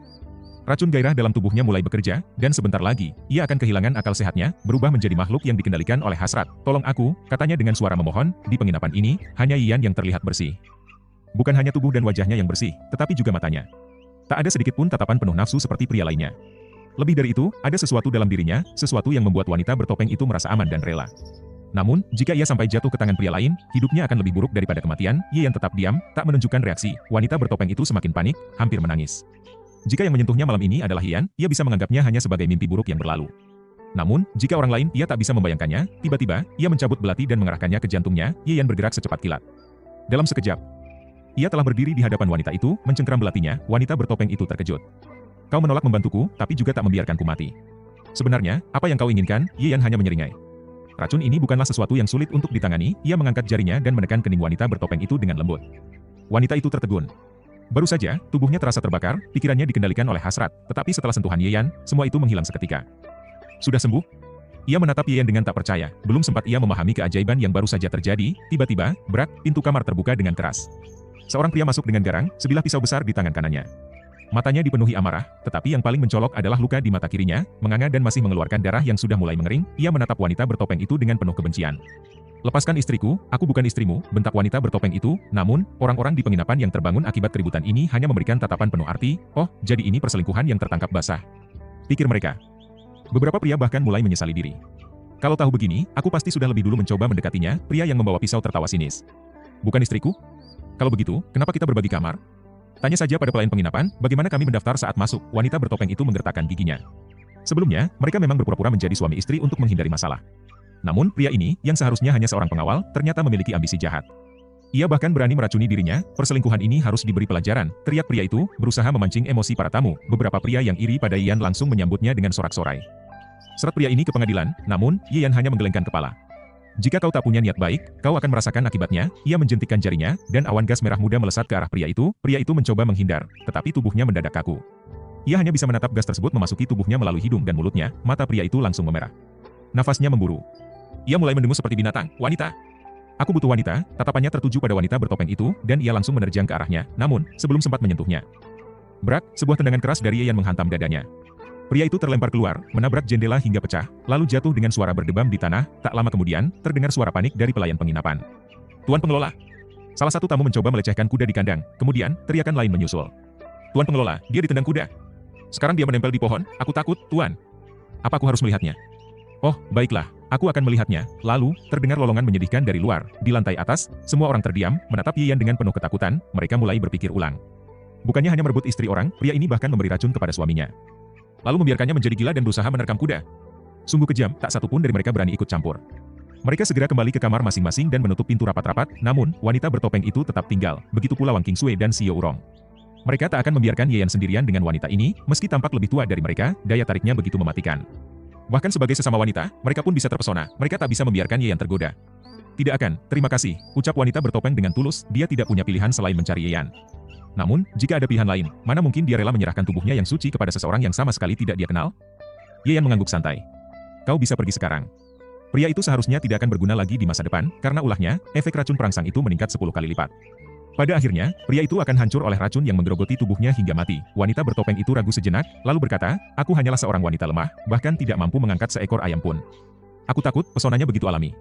[SPEAKER 1] Racun gairah dalam tubuhnya mulai bekerja, dan sebentar lagi, ia akan kehilangan akal sehatnya, berubah menjadi makhluk yang dikendalikan oleh hasrat. Tolong aku, katanya dengan suara memohon. Di penginapan ini, hanya Yian yang terlihat bersih. Bukan hanya tubuh dan wajahnya yang bersih, tetapi juga matanya. Tak ada sedikit pun tatapan penuh nafsu seperti pria lainnya. Lebih dari itu, ada sesuatu dalam dirinya, sesuatu yang membuat wanita bertopeng itu merasa aman dan rela. Namun, jika ia sampai jatuh ke tangan pria lain, hidupnya akan lebih buruk daripada kematian. Ye yang tetap diam, tak menunjukkan reaksi. Wanita bertopeng itu semakin panik, hampir menangis. Jika yang menyentuhnya malam ini adalah Yian, ia bisa menganggapnya hanya sebagai mimpi buruk yang berlalu. Namun, jika orang lain, ia tak bisa membayangkannya. Tiba-tiba, ia mencabut belati dan mengerahkannya ke jantungnya. Ye Yan bergerak secepat kilat. Dalam sekejap, Ia telah berdiri di hadapan wanita itu, mencengkeram belatinya. Wanita bertopeng itu terkejut. Kau menolak membantuku, tapi juga tak membiarkanku mati. Sebenarnya, apa yang kau inginkan? Ye Yan hanya menyeringai. Racun ini bukanlah sesuatu yang sulit untuk ditangani. Ia mengangkat jarinya dan menekan kening wanita bertopeng itu dengan lembut. Wanita itu tertegun. Baru saja, tubuhnya terasa terbakar, pikirannya dikendalikan oleh hasrat, tetapi setelah sentuhan Ye Yan, semua itu menghilang seketika. Sudah sembuh? Ia menatap Ye Yan dengan tak percaya. Belum sempat ia memahami keajaiban yang baru saja terjadi, tiba-tiba, brak, pintu kamar terbuka dengan keras. Seorang pria masuk dengan garang, sebilah pisau besar di tangan kanannya. Matanya dipenuhi amarah, tetapi yang paling mencolok adalah luka di mata kirinya, menganga dan masih mengeluarkan darah yang sudah mulai mengering. Ia menatap wanita bertopeng itu dengan penuh kebencian. Lepaskan istriku, aku bukan istrimu, bentak wanita bertopeng itu. Namun, orang-orang di penginapan yang terbangun akibat keributan ini hanya memberikan tatapan penuh arti. Oh, jadi ini perselingkuhan yang tertangkap basah, pikir mereka. Beberapa pria bahkan mulai menyesali diri. Kalau tahu begini, aku pasti sudah lebih dulu mencoba mendekatinya. Pria yang membawa pisau tertawa sinis. Bukan istriku? Kalau begitu, kenapa kita berbagi kamar? Tanya saja pada pelayan penginapan, bagaimana kami mendaftar saat masuk. Wanita bertopeng itu menggertakkan giginya. Sebelumnya, mereka memang berpura-pura menjadi suami istri untuk menghindari masalah. Namun, pria ini, yang seharusnya hanya seorang pengawal, ternyata memiliki ambisi jahat. Ia bahkan berani meracuni dirinya. Perselingkuhan ini harus diberi pelajaran, teriak pria itu, berusaha memancing emosi para tamu. Beberapa pria yang iri pada Yan langsung menyambutnya dengan sorak-sorai. Seret pria ini ke pengadilan, namun, Yan hanya menggelengkan kepala. Jika kau tak punya niat baik, kau akan merasakan akibatnya. Ia menjentikkan jarinya, dan awan gas merah muda melesat ke arah pria itu. Pria itu mencoba menghindar, tetapi tubuhnya mendadak kaku. Ia hanya bisa menatap gas tersebut memasuki tubuhnya melalui hidung dan mulutnya. Mata pria itu langsung memerah. Nafasnya memburu. Ia mulai mendengus seperti binatang. Wanita. Aku butuh wanita. Tatapannya tertuju pada wanita bertopeng itu, dan ia langsung menerjang ke arahnya. Namun, sebelum sempat menyentuhnya, brak, sebuah tendangan keras dari Yan menghantam dadanya. Pria itu terlempar keluar, menabrak jendela hingga pecah, lalu jatuh dengan suara berdebam di tanah. Tak lama kemudian, terdengar suara panik dari pelayan penginapan. Tuan pengelola. Salah satu tamu mencoba melecehkan kuda di kandang. Kemudian, teriakan lain menyusul. Tuan pengelola, dia ditendang kuda. Sekarang dia menempel di pohon. Aku takut, Tuan. Apa aku harus melihatnya? Oh, baiklah. Aku akan melihatnya. Lalu, terdengar lolongan menyedihkan dari luar. Di lantai atas, semua orang terdiam, menatap Ye Yan dengan penuh ketakutan. Mereka mulai berpikir ulang. Bukannya hanya merebut istri orang, pria ini bahkan memberi racun kepada suaminya. Lalu membiarkannya menjadi gila dan berusaha menerkam kuda. Sungguh kejam, tak satu pun dari mereka berani ikut campur. Mereka segera kembali ke kamar masing-masing dan menutup pintu rapat-rapat. Namun, wanita bertopeng itu tetap tinggal. Begitu pula Wang Qingsui dan Xiao Urong. Mereka tak akan membiarkan Ye Yan sendirian dengan wanita ini, meski tampak lebih tua dari mereka, daya tariknya begitu mematikan. Bahkan sebagai sesama wanita, mereka pun bisa terpesona. Mereka tak bisa membiarkan Ye Yan tergoda. Tidak akan, terima kasih, ucap wanita bertopeng dengan tulus. Dia tidak punya pilihan selain mencari Ye Yan. Namun, jika ada pilihan lain, mana mungkin dia rela menyerahkan tubuhnya yang suci kepada seseorang yang sama sekali tidak dia kenal? Ye Yan mengangguk santai. Kau bisa pergi sekarang. Pria itu seharusnya tidak akan berguna lagi di masa depan, karena ulahnya, efek racun perangsang itu meningkat 10 kali lipat. Pada akhirnya, pria itu akan hancur oleh racun yang menggerogoti tubuhnya hingga mati. Wanita bertopeng itu ragu sejenak, lalu berkata, aku hanyalah seorang wanita lemah, bahkan tidak mampu mengangkat seekor ayam pun. Aku takut, pesonanya begitu alami.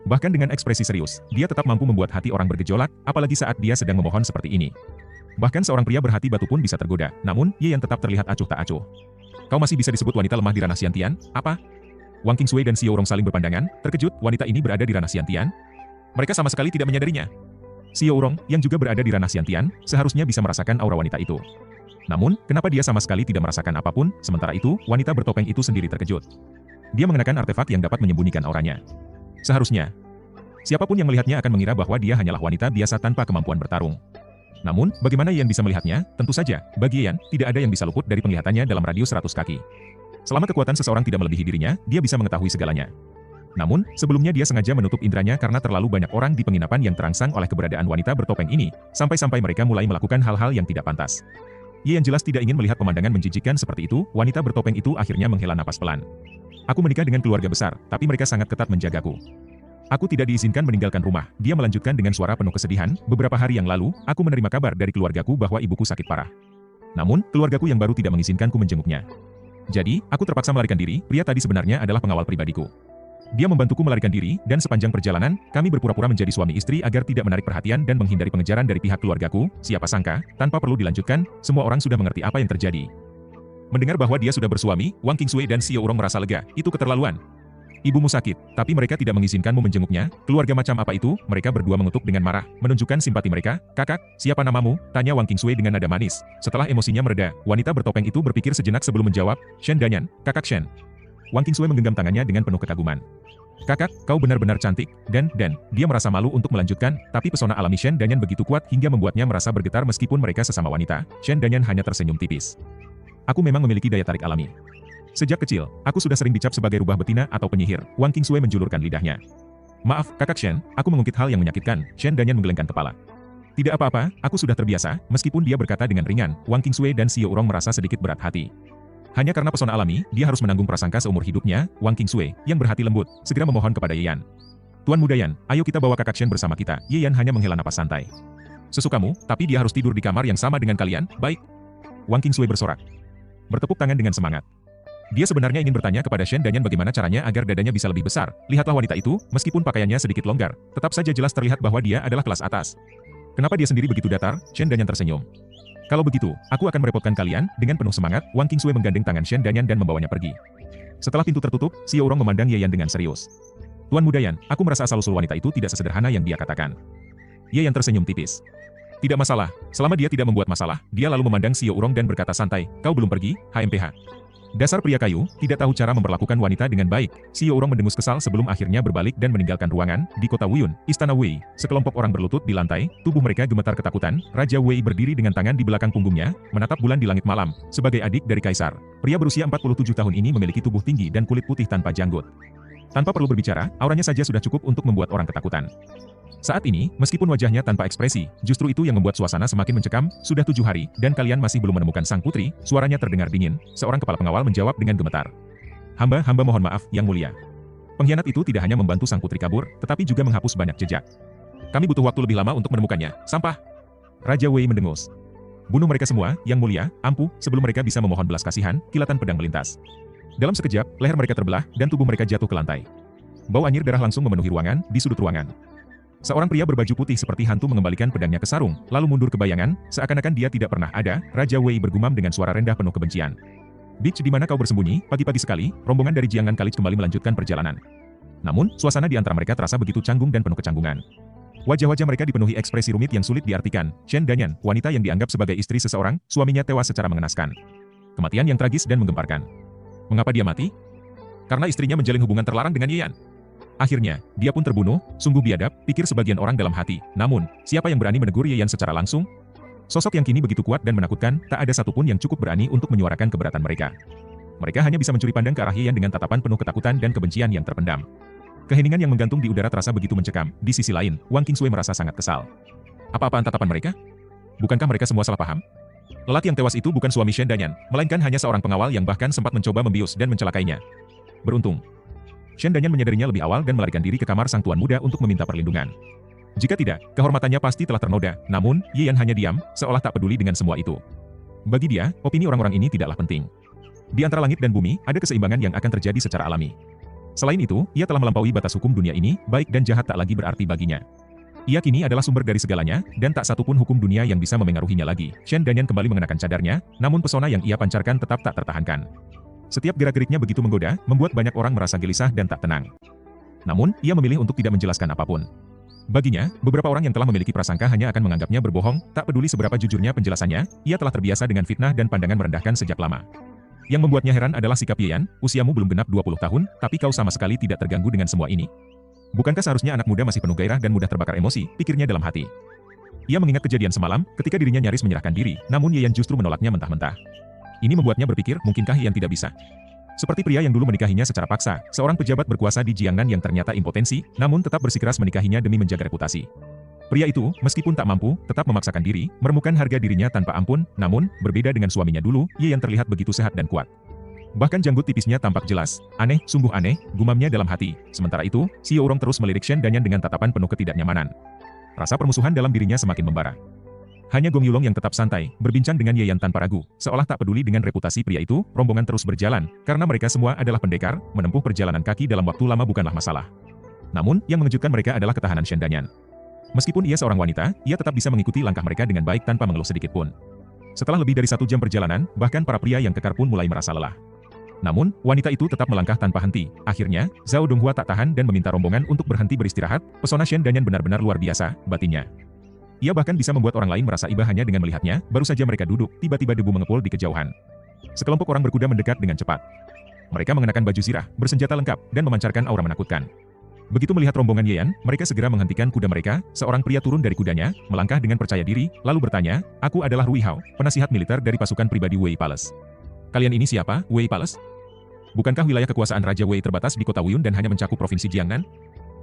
[SPEAKER 1] Bahkan dengan ekspresi serius, dia tetap mampu membuat hati orang bergejolak, apalagi saat dia sedang memohon seperti ini. Bahkan seorang pria berhati batu pun bisa tergoda, namun, Ye Yan tetap terlihat acuh tak acuh. Kau masih bisa disebut wanita lemah di ranah Xiantian, apa? Wang Qingsui dan Xiao Urong saling berpandangan, terkejut, wanita ini berada di ranah Xiantian? Mereka sama sekali tidak menyadarinya. Xiao Urong, yang juga berada di ranah Xiantian, seharusnya bisa merasakan aura wanita itu. Namun, kenapa dia sama sekali tidak merasakan apapun? Sementara itu, wanita bertopeng itu sendiri terkejut. Dia mengenakan artefak yang dapat menyembunyikan auranya. Seharusnya, siapapun yang melihatnya akan mengira bahwa dia hanyalah wanita biasa tanpa kemampuan bertarung. Namun, bagaimana Yan bisa melihatnya? Tentu saja, bagi Yan, tidak ada yang bisa luput dari penglihatannya dalam radius 100 kaki. Selama kekuatan seseorang tidak melebihi dirinya, dia bisa mengetahui segalanya. Namun, sebelumnya dia sengaja menutup indranya karena terlalu banyak orang di penginapan yang terangsang oleh keberadaan wanita bertopeng ini, sampai-sampai mereka mulai melakukan hal-hal yang tidak pantas. Ye yang jelas tidak ingin melihat pemandangan menjijikkan seperti itu. Wanita bertopeng itu akhirnya menghela napas pelan. Aku menikah dengan keluarga besar, tapi mereka sangat ketat menjagaku. Aku tidak diizinkan meninggalkan rumah. Dia melanjutkan dengan suara penuh kesedihan. Beberapa hari yang lalu, aku menerima kabar dari keluargaku bahwa ibuku sakit parah. Namun, keluargaku yang baru tidak mengizinkanku menjenguknya. Jadi, aku terpaksa melarikan diri. Pria tadi sebenarnya adalah pengawal pribadiku. Dia membantuku melarikan diri, dan sepanjang perjalanan, kami berpura-pura menjadi suami istri agar tidak menarik perhatian dan menghindari pengejaran dari pihak keluargaku. Siapa sangka, tanpa perlu dilanjutkan, semua orang sudah mengerti apa yang terjadi. Mendengar bahwa dia sudah bersuami, Wang Qingsui dan Xiao Urong merasa lega. Itu keterlaluan. Ibumu sakit, tapi mereka tidak mengizinkanmu menjenguknya. Keluarga macam apa itu? Mereka berdua mengutuk dengan marah, menunjukkan simpati mereka. Kakak, siapa namamu? Tanya Wang Qingsui dengan nada manis. Setelah emosinya mereda, wanita bertopeng itu berpikir sejenak sebelum menjawab. Shen Danyan, kakak Shen. Wang Qingsui menggenggam tangannya dengan penuh kekaguman. Kakak, kau benar-benar cantik, dan, dia merasa malu untuk melanjutkan, tapi pesona alami Shen Danyan begitu kuat hingga membuatnya merasa bergetar meskipun mereka sesama wanita. Shen Danyan hanya tersenyum tipis. Aku memang memiliki daya tarik alami. Sejak kecil, aku sudah sering dicap sebagai rubah betina atau penyihir. Wang Qingsui menjulurkan lidahnya. Maaf, kakak Shen, aku mengungkit hal yang menyakitkan. Shen Danyan menggelengkan kepala. Tidak apa-apa, aku sudah terbiasa. Meskipun dia berkata dengan ringan, Wang Qingsui dan Xiao Rong merasa sedikit berat hati. Hanya karena pesona alami, dia harus menanggung prasangka seumur hidupnya. Wang Qingsui, yang berhati lembut, segera memohon kepada Ye Yan. Tuan muda Yan, ayo kita bawa kakak Shen bersama kita. Ye Yan hanya menghela napas santai. Sesukamu, tapi dia harus tidur di kamar yang sama dengan kalian, baik? Wang Qingsui bersorak. Bertepuk tangan dengan semangat. Dia sebenarnya ingin bertanya kepada Shen Danyan bagaimana caranya agar dadanya bisa lebih besar. Lihatlah wanita itu, meskipun pakaiannya sedikit longgar, tetap saja jelas terlihat bahwa dia adalah kelas atas. Kenapa dia sendiri begitu datar? Shen Danyan tersenyum. Kalau begitu, aku akan merepotkan kalian. Dengan penuh semangat, Wang Qingsui menggandeng tangan Shen Danyan dan membawanya pergi. Setelah pintu tertutup, Xiao Rong memandang Ye Yan dengan serius. Tuan muda Yan, aku merasa asal-usul wanita itu tidak sesederhana yang dia katakan. Ye Yan tersenyum tipis. Tidak masalah, selama dia tidak membuat masalah. Dia lalu memandang Xiao Rong dan berkata santai, kau belum pergi, HMPH. Dasar pria kayu, tidak tahu cara memperlakukan wanita dengan baik. Xiao Rong mendengus kesal sebelum akhirnya berbalik dan meninggalkan ruangan. Di kota Wuyun, Istana Wei, sekelompok orang berlutut di lantai, tubuh mereka gemetar ketakutan. Raja Wei berdiri dengan tangan di belakang punggungnya, menatap bulan di langit malam. Sebagai adik dari kaisar, pria berusia 47 tahun ini memiliki tubuh tinggi dan kulit putih tanpa janggut. Tanpa perlu berbicara, auranya saja sudah cukup untuk membuat orang ketakutan. Saat ini, meskipun wajahnya tanpa ekspresi, justru itu yang membuat suasana semakin mencekam. Sudah 7 hari, dan kalian masih belum menemukan sang putri. Suaranya terdengar dingin. Seorang kepala pengawal menjawab dengan gemetar. Hamba mohon maaf, Yang Mulia. Pengkhianat itu tidak hanya membantu sang putri kabur, tetapi juga menghapus banyak jejak. Kami butuh waktu lebih lama untuk menemukannya. Sampah. Raja Wei mendengus. Bunuh mereka semua, Yang Mulia, ampuh. Sebelum mereka bisa memohon belas kasihan, kilatan pedang melintas. Dalam sekejap, leher mereka terbelah, dan tubuh mereka jatuh ke lantai. Bau anyir darah langsung memenuhi ruangan. Di sudut ruangan, seorang pria berbaju putih seperti hantu mengembalikan pedangnya ke sarung, lalu mundur ke bayangan, seakan-akan dia tidak pernah ada. Raja Wei bergumam dengan suara rendah penuh kebencian. Bitch, di mana kau bersembunyi? Pagi-pagi sekali, rombongan dari Jiangan College kembali melanjutkan perjalanan. Namun, suasana di antara mereka terasa begitu canggung dan penuh kecanggungan. Wajah-wajah mereka dipenuhi ekspresi rumit yang sulit diartikan. Shen Danyan, wanita yang dianggap sebagai istri seseorang, suaminya tewas secara mengenaskan. Kematian yang tragis dan menggemparkan. Mengapa dia mati? Karena istrinya menjalin hubungan terlarang dengan Ye Yan. Akhirnya, dia pun terbunuh. Sungguh biadab, pikir sebagian orang dalam hati. Namun, siapa yang berani menegur Ye Yan secara langsung? Sosok yang kini begitu kuat dan menakutkan, tak ada satupun yang cukup berani untuk menyuarakan keberatan mereka. Mereka hanya bisa mencuri pandang ke arah Ye Yan dengan tatapan penuh ketakutan dan kebencian yang terpendam. Keheningan yang menggantung di udara terasa begitu mencekam. Di sisi lain, Wang Qingsui merasa sangat kesal. Apa-apaan tatapan mereka? Bukankah mereka semua salah paham? Lelaki yang tewas itu bukan suami Shen Danyan, melainkan hanya seorang pengawal yang bahkan sempat mencoba membius dan mencelakainya. Beruntung, Shen Danyan menyadarinya lebih awal dan melarikan diri ke kamar sang tuan muda untuk meminta perlindungan. Jika tidak, kehormatannya pasti telah ternoda. Namun, Ye Yan hanya diam, seolah tak peduli dengan semua itu. Bagi dia, opini orang-orang ini tidaklah penting. Di antara langit dan bumi, ada keseimbangan yang akan terjadi secara alami. Selain itu, ia telah melampaui batas hukum dunia ini, baik dan jahat tak lagi berarti baginya. Ia kini adalah sumber dari segalanya, dan tak satupun hukum dunia yang bisa memengaruhinya lagi. Shen Danyan kembali mengenakan cadarnya, namun pesona yang ia pancarkan tetap tak tertahankan. Setiap gerak-geriknya begitu menggoda, membuat banyak orang merasa gelisah dan tak tenang. Namun, ia memilih untuk tidak menjelaskan apapun. Baginya, beberapa orang yang telah memiliki prasangka hanya akan menganggapnya berbohong, tak peduli seberapa jujurnya penjelasannya, ia telah terbiasa dengan fitnah dan pandangan merendahkan sejak lama. Yang membuatnya heran adalah sikap Ye Yan. Usiamu belum genap 20 tahun, tapi kau sama sekali tidak terganggu dengan semua ini. Bukankah seharusnya anak muda masih penuh gairah dan mudah terbakar emosi, pikirnya dalam hati. Ia mengingat kejadian semalam, ketika dirinya nyaris menyerahkan diri, namun Ye Yan justru menolaknya mentah-mentah. Ini membuatnya berpikir, mungkinkah Ye Yan tidak bisa? Seperti pria yang dulu menikahinya secara paksa, seorang pejabat berkuasa di Jiangnan yang ternyata impotensi, namun tetap bersikeras menikahinya demi menjaga reputasi. Pria itu, meskipun tak mampu, tetap memaksakan diri, meremukkan harga dirinya tanpa ampun. Namun, berbeda dengan suaminya dulu, Ye Yan terlihat begitu sehat dan kuat. Bahkan janggut tipisnya tampak jelas. Aneh, sungguh aneh, gumamnya dalam hati. Sementara itu, Xiao Rong terus melirik Shen Danyan dengan tatapan penuh ketidaknyamanan. Rasa permusuhan dalam dirinya semakin membara. Hanya Gong Yulong yang tetap santai, berbincang dengan Ye Yan tanpa ragu, seolah tak peduli dengan reputasi pria itu. Rombongan terus berjalan, karena mereka semua adalah pendekar, menempuh perjalanan kaki dalam waktu lama bukanlah masalah. Namun, yang mengejutkan mereka adalah ketahanan Shen Danyan. Meskipun ia seorang wanita, ia tetap bisa mengikuti langkah mereka dengan baik tanpa mengeluh sedikit pun. Setelah lebih dari 1 jam perjalanan, bahkan para pria yang kekar pun mulai merasa lelah. Namun, wanita itu tetap melangkah tanpa henti. Akhirnya, Zhao Donghua tak tahan dan meminta rombongan untuk berhenti beristirahat. Pesona Shen Danyan benar-benar luar biasa, batinnya. Ia bahkan bisa membuat orang lain merasa iba hanya dengan melihatnya. Baru saja mereka duduk, tiba-tiba debu mengepul di kejauhan. Sekelompok orang berkuda mendekat dengan cepat. Mereka mengenakan baju zirah, bersenjata lengkap, dan memancarkan aura menakutkan. Begitu melihat rombongan Yan, mereka segera menghentikan kuda mereka, seorang pria turun dari kudanya, melangkah dengan percaya diri, lalu bertanya, "Aku adalah Rui Hao, penasihat militer dari pasukan pribadi Wei Palace." "Kalian ini siapa, Wei Palace? Bukankah wilayah kekuasaan Raja Wei terbatas di kota Wuyun dan hanya mencakup provinsi Jiangnan?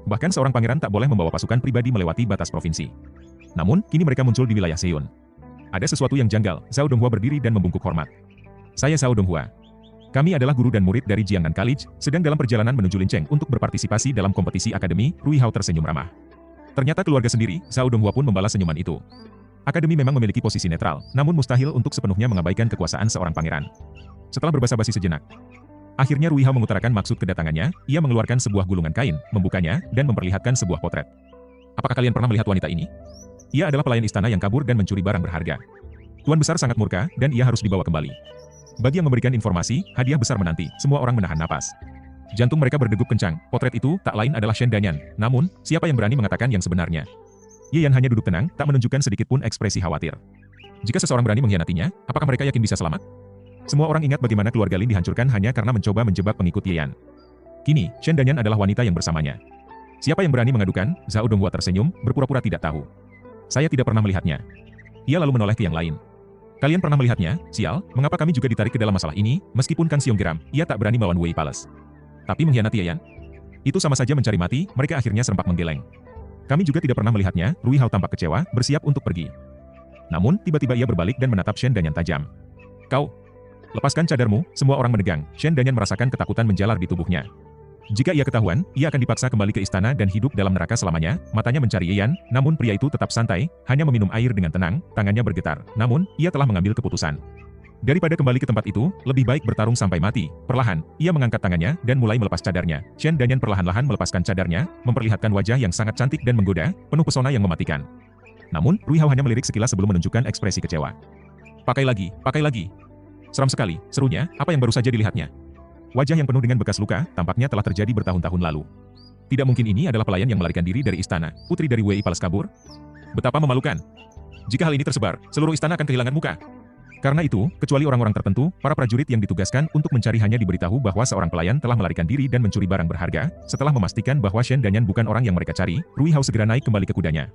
[SPEAKER 1] Bahkan seorang pangeran tak boleh membawa pasukan pribadi melewati batas provinsi. Namun, kini mereka muncul di wilayah Seiyun. Ada sesuatu yang janggal." Zhao Donghua berdiri dan membungkuk hormat. "Saya Zhao Donghua. Kami adalah guru dan murid dari Jiangnan College, sedang dalam perjalanan menuju Linceng untuk berpartisipasi dalam kompetisi akademi." Rui Hao tersenyum ramah. Ternyata keluarga sendiri. Zhao Donghua pun membalas senyuman itu. Akademi memang memiliki posisi netral, namun mustahil untuk sepenuhnya mengabaikan kekuasaan seorang pangeran. Setelah berbasa-basi sejenak, akhirnya Rui Hao mengutarakan maksud kedatangannya. Ia mengeluarkan sebuah gulungan kain, membukanya, dan memperlihatkan sebuah potret. "Apakah kalian pernah melihat wanita ini? Ia adalah pelayan istana yang kabur dan mencuri barang berharga. Tuan Besar sangat murka, dan ia harus dibawa kembali. Bagi yang memberikan informasi, hadiah besar menanti." Semua orang menahan napas. Jantung mereka berdegup kencang. Potret itu tak lain adalah Shen Danyan. Namun, siapa yang berani mengatakan yang sebenarnya? Yan hanya duduk tenang, tak menunjukkan sedikit pun ekspresi khawatir. Jika seseorang berani mengkhianatinya, apakah mereka yakin bisa selamat? Semua orang ingat bagaimana keluarga Lin dihancurkan hanya karena mencoba menjebak pengikut Yan. Kini, Shen Danyan adalah wanita yang bersamanya. Siapa yang berani mengadukan? Zhao Donghua tersenyum, berpura-pura tidak tahu. "Saya tidak pernah melihatnya." Ia lalu menoleh ke yang lain. "Kalian pernah melihatnya? Sial, mengapa kami juga ditarik ke dalam masalah ini?" Meskipun Kang Xiong geram, ia tak berani melawan Wei Palace. Tapi mengkhianati Yan? Itu sama saja mencari mati. Mereka akhirnya serempak menggeleng. "Kami juga tidak pernah melihatnya." Rui Hao tampak kecewa, bersiap untuk pergi. Namun, tiba-tiba ia berbalik dan menatap Shen Danyan tajam. "Kau, lepaskan cadarmu." Semua orang menegang. Shen Danyan merasakan ketakutan menjalar di tubuhnya. Jika ia ketahuan, ia akan dipaksa kembali ke istana dan hidup dalam neraka selamanya. Matanya mencari Yan, namun pria itu tetap santai, hanya meminum air dengan tenang, tangannya bergetar. Namun, ia telah mengambil keputusan. Daripada kembali ke tempat itu, lebih baik bertarung sampai mati. Perlahan, ia mengangkat tangannya dan mulai melepas cadarnya. Shen Danyan perlahan-lahan melepaskan cadarnya, memperlihatkan wajah yang sangat cantik dan menggoda, penuh pesona yang mematikan. Namun, Rui Hao hanya melirik sekilas sebelum menunjukkan ekspresi kecewa. Pakai lagi, pakai lagi." "Seram sekali," serunya, "apa yang baru saja dilihatnya?" Wajah yang penuh dengan bekas luka, tampaknya telah terjadi bertahun-tahun lalu. Tidak mungkin ini adalah pelayan yang melarikan diri dari istana, putri dari Wei Palace kabur? Betapa memalukan. Jika hal ini tersebar, seluruh istana akan kehilangan muka. Karena itu, kecuali orang-orang tertentu, para prajurit yang ditugaskan untuk mencari hanya diberitahu bahwa seorang pelayan telah melarikan diri dan mencuri barang berharga. Setelah memastikan bahwa Shen Danyan bukan orang yang mereka cari, Rui Hao segera naik kembali ke kudanya.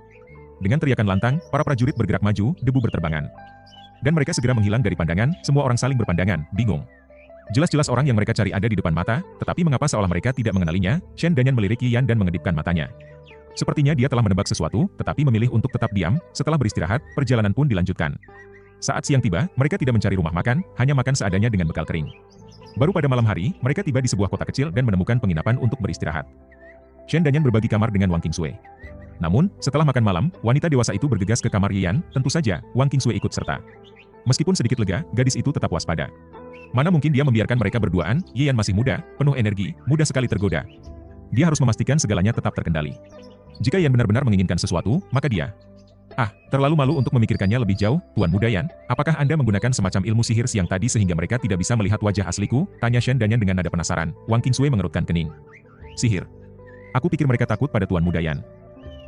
[SPEAKER 1] Dengan teriakan lantang, para prajurit bergerak maju, debu berterbangan. Dan mereka segera menghilang dari pandangan. Semua orang saling berpandangan, bingung. Jelas-jelas orang yang mereka cari ada di depan mata, tetapi mengapa seolah mereka tidak mengenalinya? Shen Danyan melirik Yan dan mengedipkan matanya. Sepertinya dia telah menebak sesuatu, tetapi memilih untuk tetap diam. Setelah beristirahat, perjalanan pun dilanjutkan. Saat siang tiba, mereka tidak mencari rumah makan, hanya makan seadanya dengan bekal kering. Baru pada malam hari, mereka tiba di sebuah kota kecil dan menemukan penginapan untuk beristirahat. Shen Danyan berbagi kamar dengan Wang Qingsui. Namun, setelah makan malam, wanita dewasa itu bergegas ke kamar Yan. Tentu saja, Wang Qingsui ikut serta. Meskipun sedikit lega, gadis itu tetap waspada. Mana mungkin dia membiarkan mereka berduaan? Yan masih muda, penuh energi, mudah sekali tergoda. Dia harus memastikan segalanya tetap terkendali. Jika Yan benar-benar menginginkan sesuatu, maka dia... terlalu malu untuk memikirkannya lebih jauh. "Tuan muda Yan, apakah Anda menggunakan semacam ilmu sihir siang tadi sehingga mereka tidak bisa melihat wajah asliku?" tanya Shen Danyan dengan nada penasaran. Wang Qingsui mengerutkan kening. "Sihir? Aku pikir mereka takut pada Tuan muda Yan.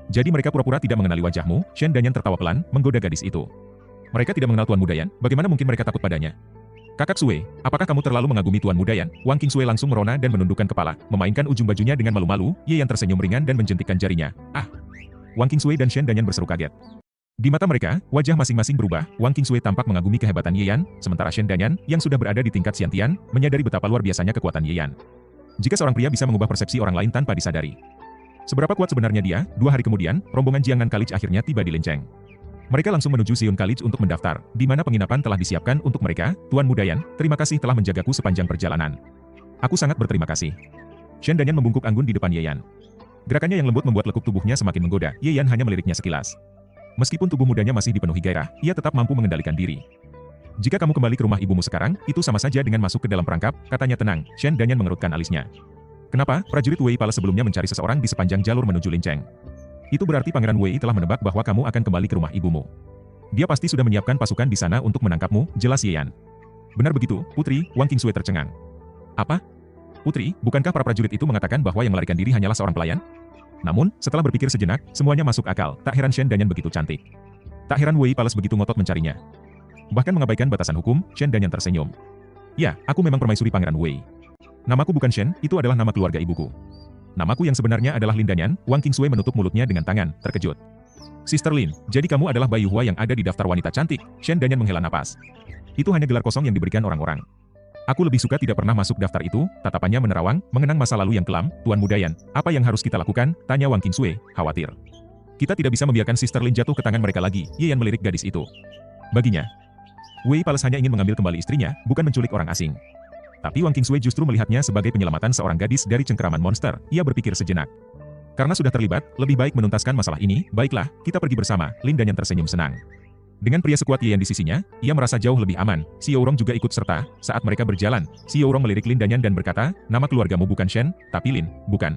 [SPEAKER 1] Jadi mereka pura-pura tidak mengenali wajahmu?" Shen Danyan tertawa pelan, menggoda gadis itu. "Mereka tidak mengenal Tuan muda Yan, bagaimana mungkin mereka takut padanya?" "Kakak Sue, apakah kamu terlalu mengagumi Tuan muda Yan?" Wang Qingsui langsung merona dan menundukkan kepala, memainkan ujung bajunya dengan malu-malu. Yan tersenyum ringan dan menjentikkan jarinya. Wang Qingsui dan Shen Danyan berseru kaget. Di mata mereka, wajah masing-masing berubah. Wang Qingsui tampak mengagumi kehebatan Yan, sementara Shen Danyan, yang sudah berada di tingkat Xiantian, menyadari betapa luar biasanya kekuatan Yan. Jika seorang pria bisa mengubah persepsi orang lain tanpa disadari. Seberapa kuat sebenarnya dia? 2 hari kemudian, rombongan Jiangnan College akhirnya tiba di Linceng. Mereka langsung menuju Seiyun College untuk mendaftar, di mana penginapan telah disiapkan untuk mereka. "Tuan muda Yan, terima kasih telah menjagaku sepanjang perjalanan. Aku sangat berterima kasih." Shen Danyan membungkuk anggun di depan Yan. Gerakannya yang lembut membuat lekuk tubuhnya semakin menggoda. Yan hanya meliriknya sekilas. Meskipun tubuh mudanya masih dipenuhi gairah, ia tetap mampu mengendalikan diri. "Jika kamu kembali ke rumah ibumu sekarang, itu sama saja dengan masuk ke dalam perangkap," katanya tenang. Shen Danyan mengerutkan alisnya. "Kenapa? Prajurit Wei Palace sebelumnya mencari seseorang di sepanjang jalur menuju Linceng. Itu berarti Pangeran Wei telah menebak bahwa kamu akan kembali ke rumah ibumu. Dia pasti sudah menyiapkan pasukan di sana untuk menangkapmu," jelas Yan. "Benar begitu, Putri." Wang Qingsui tercengang. "Apa? Putri, bukankah para prajurit itu mengatakan bahwa yang melarikan diri hanyalah seorang pelayan?" Namun, setelah berpikir sejenak, semuanya masuk akal. Tak heran Shen Danyan begitu cantik. Tak heran Wei Palace begitu ngotot mencarinya. Bahkan mengabaikan batasan hukum, Shen Danyan tersenyum. "Ya, aku memang permaisuri Pangeran Wei. Namaku bukan Shen, itu adalah nama keluarga ibuku." Namaku yang sebenarnya adalah Lin Danyan. Wang Qingsui menutup mulutnya dengan tangan, terkejut. Sister Lin, jadi kamu adalah Bai Yuhua yang ada di daftar wanita cantik. Shen Danyan menghela napas. Itu hanya gelar kosong yang diberikan orang-orang. Aku lebih suka tidak pernah masuk daftar itu. Tatapannya menerawang, mengenang masa lalu yang kelam. Tuan Muda Yan, apa yang harus kita lakukan? Tanya Wang Qingsui, khawatir. Kita tidak bisa membiarkan Sister Lin jatuh ke tangan mereka lagi. Ye Yan melirik gadis itu. Baginya, Wei Palace hanya ingin mengambil kembali istrinya, bukan menculik orang asing. Tapi Wang Qingsui justru melihatnya sebagai penyelamatan seorang gadis dari cengkeraman monster. Ia berpikir sejenak. Karena sudah terlibat, lebih baik menuntaskan masalah ini. Baiklah, kita pergi bersama. Lin Danyan tersenyum senang. Dengan pria sekuat Ye Yan di sisinya, ia merasa jauh lebih aman. Xiao Rong juga ikut serta. Saat mereka berjalan, Xiao Rong melirik Lin Danyan dan berkata, nama keluargamu bukan Shen, tapi Lin, bukan?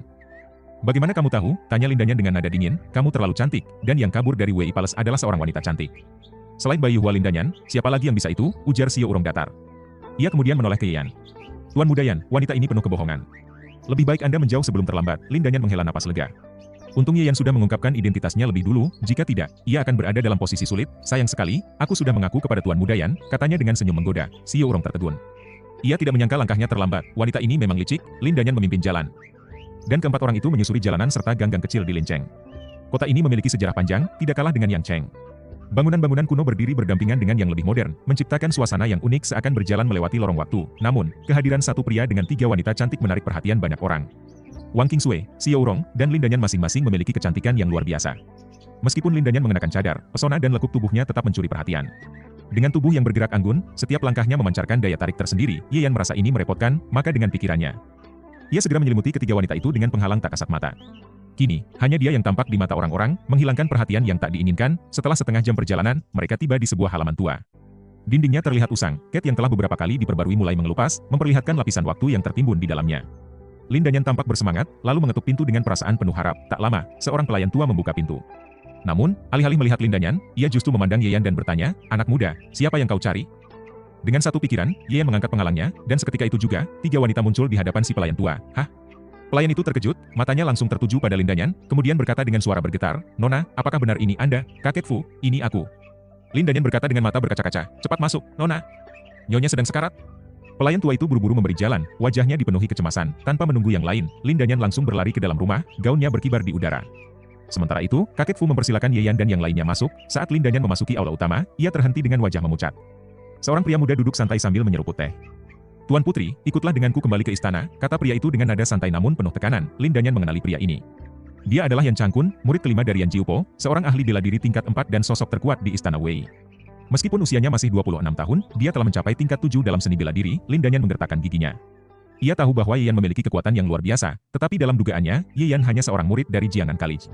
[SPEAKER 1] Bagaimana kamu tahu? Tanya Lin Danyan dengan nada dingin. Kamu terlalu cantik, dan yang kabur dari Wei Palace adalah seorang wanita cantik. Selain Bai Yuhua Lin Danyan, siapa lagi yang bisa itu? Ujar Xiao Rong datar. Ia kemudian menoleh ke Ye Yan. Tuan Muda Yan, wanita ini penuh kebohongan. Lebih baik Anda menjauh sebelum terlambat. Lin Danyan menghela napas lega. Untung Ye Yan sudah mengungkapkan identitasnya lebih dulu, jika tidak, ia akan berada dalam posisi sulit. Sayang sekali, aku sudah mengaku kepada Tuan Muda Yan, katanya dengan senyum menggoda. Xiao Rong tertegun. Ia tidak menyangka langkahnya terlambat. Wanita ini memang licik. Lin Danyan memimpin jalan. Dan keempat orang itu menyusuri jalanan serta gang-gang kecil di Lincheng. Kota ini memiliki sejarah panjang, tidak kalah dengan Yangcheng. Bangunan-bangunan kuno berdiri berdampingan dengan yang lebih modern, menciptakan suasana yang unik seakan berjalan melewati lorong waktu. Namun, kehadiran satu pria dengan 3 wanita cantik menarik perhatian banyak orang. Wang Qingsui, Xiao Rong, dan Lin Danyan masing-masing memiliki kecantikan yang luar biasa. Meskipun Lin Danyan mengenakan cadar, pesona dan lekuk tubuhnya tetap mencuri perhatian. Dengan tubuh yang bergerak anggun, setiap langkahnya memancarkan daya tarik tersendiri. Ye Yan merasa ini merepotkan, maka dengan pikirannya, ia segera menyelimuti ketiga wanita itu dengan penghalang tak kasat mata. Kini, hanya dia yang tampak di mata orang-orang, menghilangkan perhatian yang tak diinginkan. Setelah setengah jam perjalanan, mereka tiba di sebuah halaman tua. Dindingnya terlihat usang, cat yang telah beberapa kali diperbarui mulai mengelupas, memperlihatkan lapisan waktu yang tertimbun di dalamnya. Lin Danyan tampak bersemangat, lalu mengetuk pintu dengan perasaan penuh harap. Tak lama, seorang pelayan tua membuka pintu. Namun, alih-alih melihat Lin Danyan, ia justru memandang Ye Yan dan bertanya, anak muda, siapa yang kau cari? Dengan satu pikiran, Ye Yan mengangkat penghalangnya, dan seketika itu juga, 3 wanita muncul di hadapan si pelayan tua. Hah? Pelayan itu terkejut, matanya langsung tertuju pada Lin Danyan, kemudian berkata dengan suara bergetar, Nona, apakah benar ini Anda, kakek Fu? Ini aku. Lin Danyan berkata dengan mata berkaca-kaca, cepat masuk, Nona. Nyonya sedang sekarat? Pelayan tua itu buru-buru memberi jalan, wajahnya dipenuhi kecemasan. Tanpa menunggu yang lain, Lin Danyan langsung berlari ke dalam rumah, gaunnya berkibar di udara. Sementara itu, kakek Fu mempersilakan Ye Yan dan yang lainnya masuk. Saat Lin Danyan memasuki aula utama, ia terhenti dengan wajah memucat. Seorang pria muda duduk santai sambil menyeruput teh. Tuan Putri, ikutlah denganku kembali ke istana, kata pria itu dengan nada santai namun penuh tekanan. Lin Danyan mengenali pria ini. Dia adalah Yan Changkun, murid kelima dari Yan Jiupo, seorang ahli bela diri tingkat 4 dan sosok terkuat di istana Wei. Meskipun usianya masih 26 tahun, dia telah mencapai tingkat 7 dalam seni bela diri. Lin Danyan menggertakkan giginya. Ia tahu bahwa Ye Yan memiliki kekuatan yang luar biasa, tetapi dalam dugaannya, Ye Yan hanya seorang murid dari Jiangan College.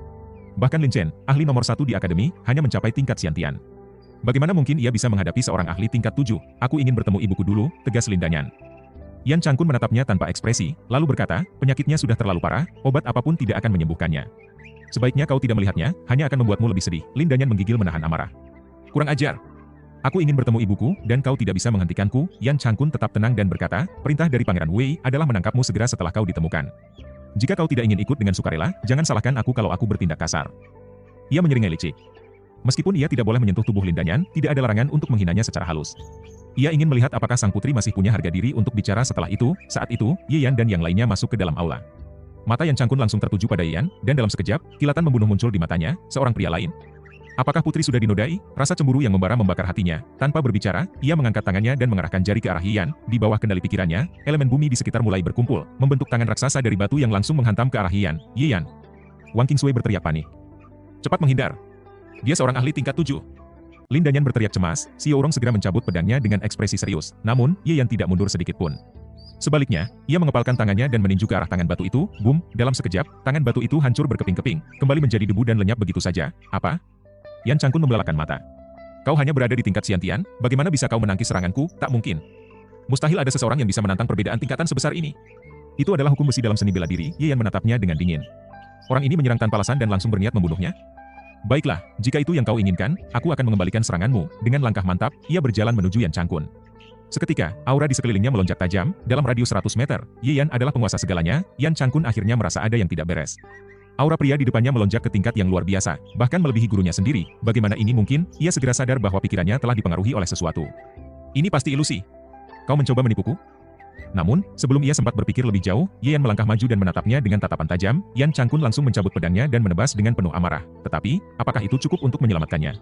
[SPEAKER 1] Bahkan Lin Chen, ahli nomor 1 di akademi, hanya mencapai tingkat Xiantian. Bagaimana mungkin ia bisa menghadapi seorang ahli tingkat 7? Aku ingin bertemu ibuku dulu, tegas Lin Danyan. Yan Changkun menatapnya tanpa ekspresi, lalu berkata, penyakitnya sudah terlalu parah, obat apapun tidak akan menyembuhkannya. Sebaiknya kau tidak melihatnya, hanya akan membuatmu lebih sedih. Lin Danyan menggigil menahan amarah. Kurang ajar. Aku ingin bertemu ibuku, dan kau tidak bisa menghentikanku. Yan Changkun tetap tenang dan berkata, perintah dari Pangeran Wei adalah menangkapmu segera setelah kau ditemukan. Jika kau tidak ingin ikut dengan sukarela, jangan salahkan aku kalau aku bertindak kasar. Ia menyeringai licik. Meskipun ia tidak boleh menyentuh tubuh Lin Danyan, tidak ada larangan untuk menghinanya secara halus. Ia ingin melihat apakah sang putri masih punya harga diri untuk bicara setelah itu. Saat itu, Ye Yan dan yang lainnya masuk ke dalam aula. Mata Yan Changkun langsung tertuju pada Ye Yan, dan dalam sekejap, kilatan membunuh muncul di matanya. Seorang pria lain. Apakah putri sudah dinodai? Rasa cemburu yang membara membakar hatinya. Tanpa berbicara, ia mengangkat tangannya dan mengarahkan jari ke arah Ye Yan. Di bawah kendali pikirannya, elemen bumi di sekitar mulai berkumpul, membentuk tangan raksasa dari batu yang langsung menghantam ke arah Ye Yan. Ye Yan. Wang Qingsui berteriak panik. Cepat menghindar. Dia seorang ahli tingkat 7. Lin Danyan berteriak cemas. Xiao Rong segera mencabut pedangnya dengan ekspresi serius. Namun, Ye Yan tidak mundur sedikit pun. Sebaliknya, ia mengepalkan tangannya dan meninju ke arah tangan batu itu. Boom! Dalam sekejap, tangan batu itu hancur berkeping-keping, kembali menjadi debu dan lenyap begitu saja. Apa? Yan Changkun membelalakan mata. Kau hanya berada di tingkat Xiantian, bagaimana bisa kau menangkis seranganku? Tak mungkin. Mustahil ada seseorang yang bisa menantang perbedaan tingkatan sebesar ini. Itu adalah hukum besi dalam seni bela diri. Ye Yan menatapnya dengan dingin. Orang ini menyerang tanpa alasan dan langsung berniat membunuhnya. Baiklah, jika itu yang kau inginkan, aku akan mengembalikan seranganmu. Dengan langkah mantap, ia berjalan menuju Yan Changkun. Seketika, aura di sekelilingnya melonjak tajam, dalam radius 100 meter. Ye Yan adalah penguasa segalanya. Yan Changkun akhirnya merasa ada yang tidak beres. Aura pria di depannya melonjak ke tingkat yang luar biasa, bahkan melebihi gurunya sendiri. Bagaimana ini mungkin? Ia segera sadar bahwa pikirannya telah dipengaruhi oleh sesuatu. Ini pasti ilusi. Kau mencoba menipuku? Namun, sebelum ia sempat berpikir lebih jauh, Ye Yan melangkah maju dan menatapnya dengan tatapan tajam. Yan Changkun langsung mencabut pedangnya dan menebas dengan penuh amarah. Tetapi, apakah itu cukup untuk menyelamatkannya?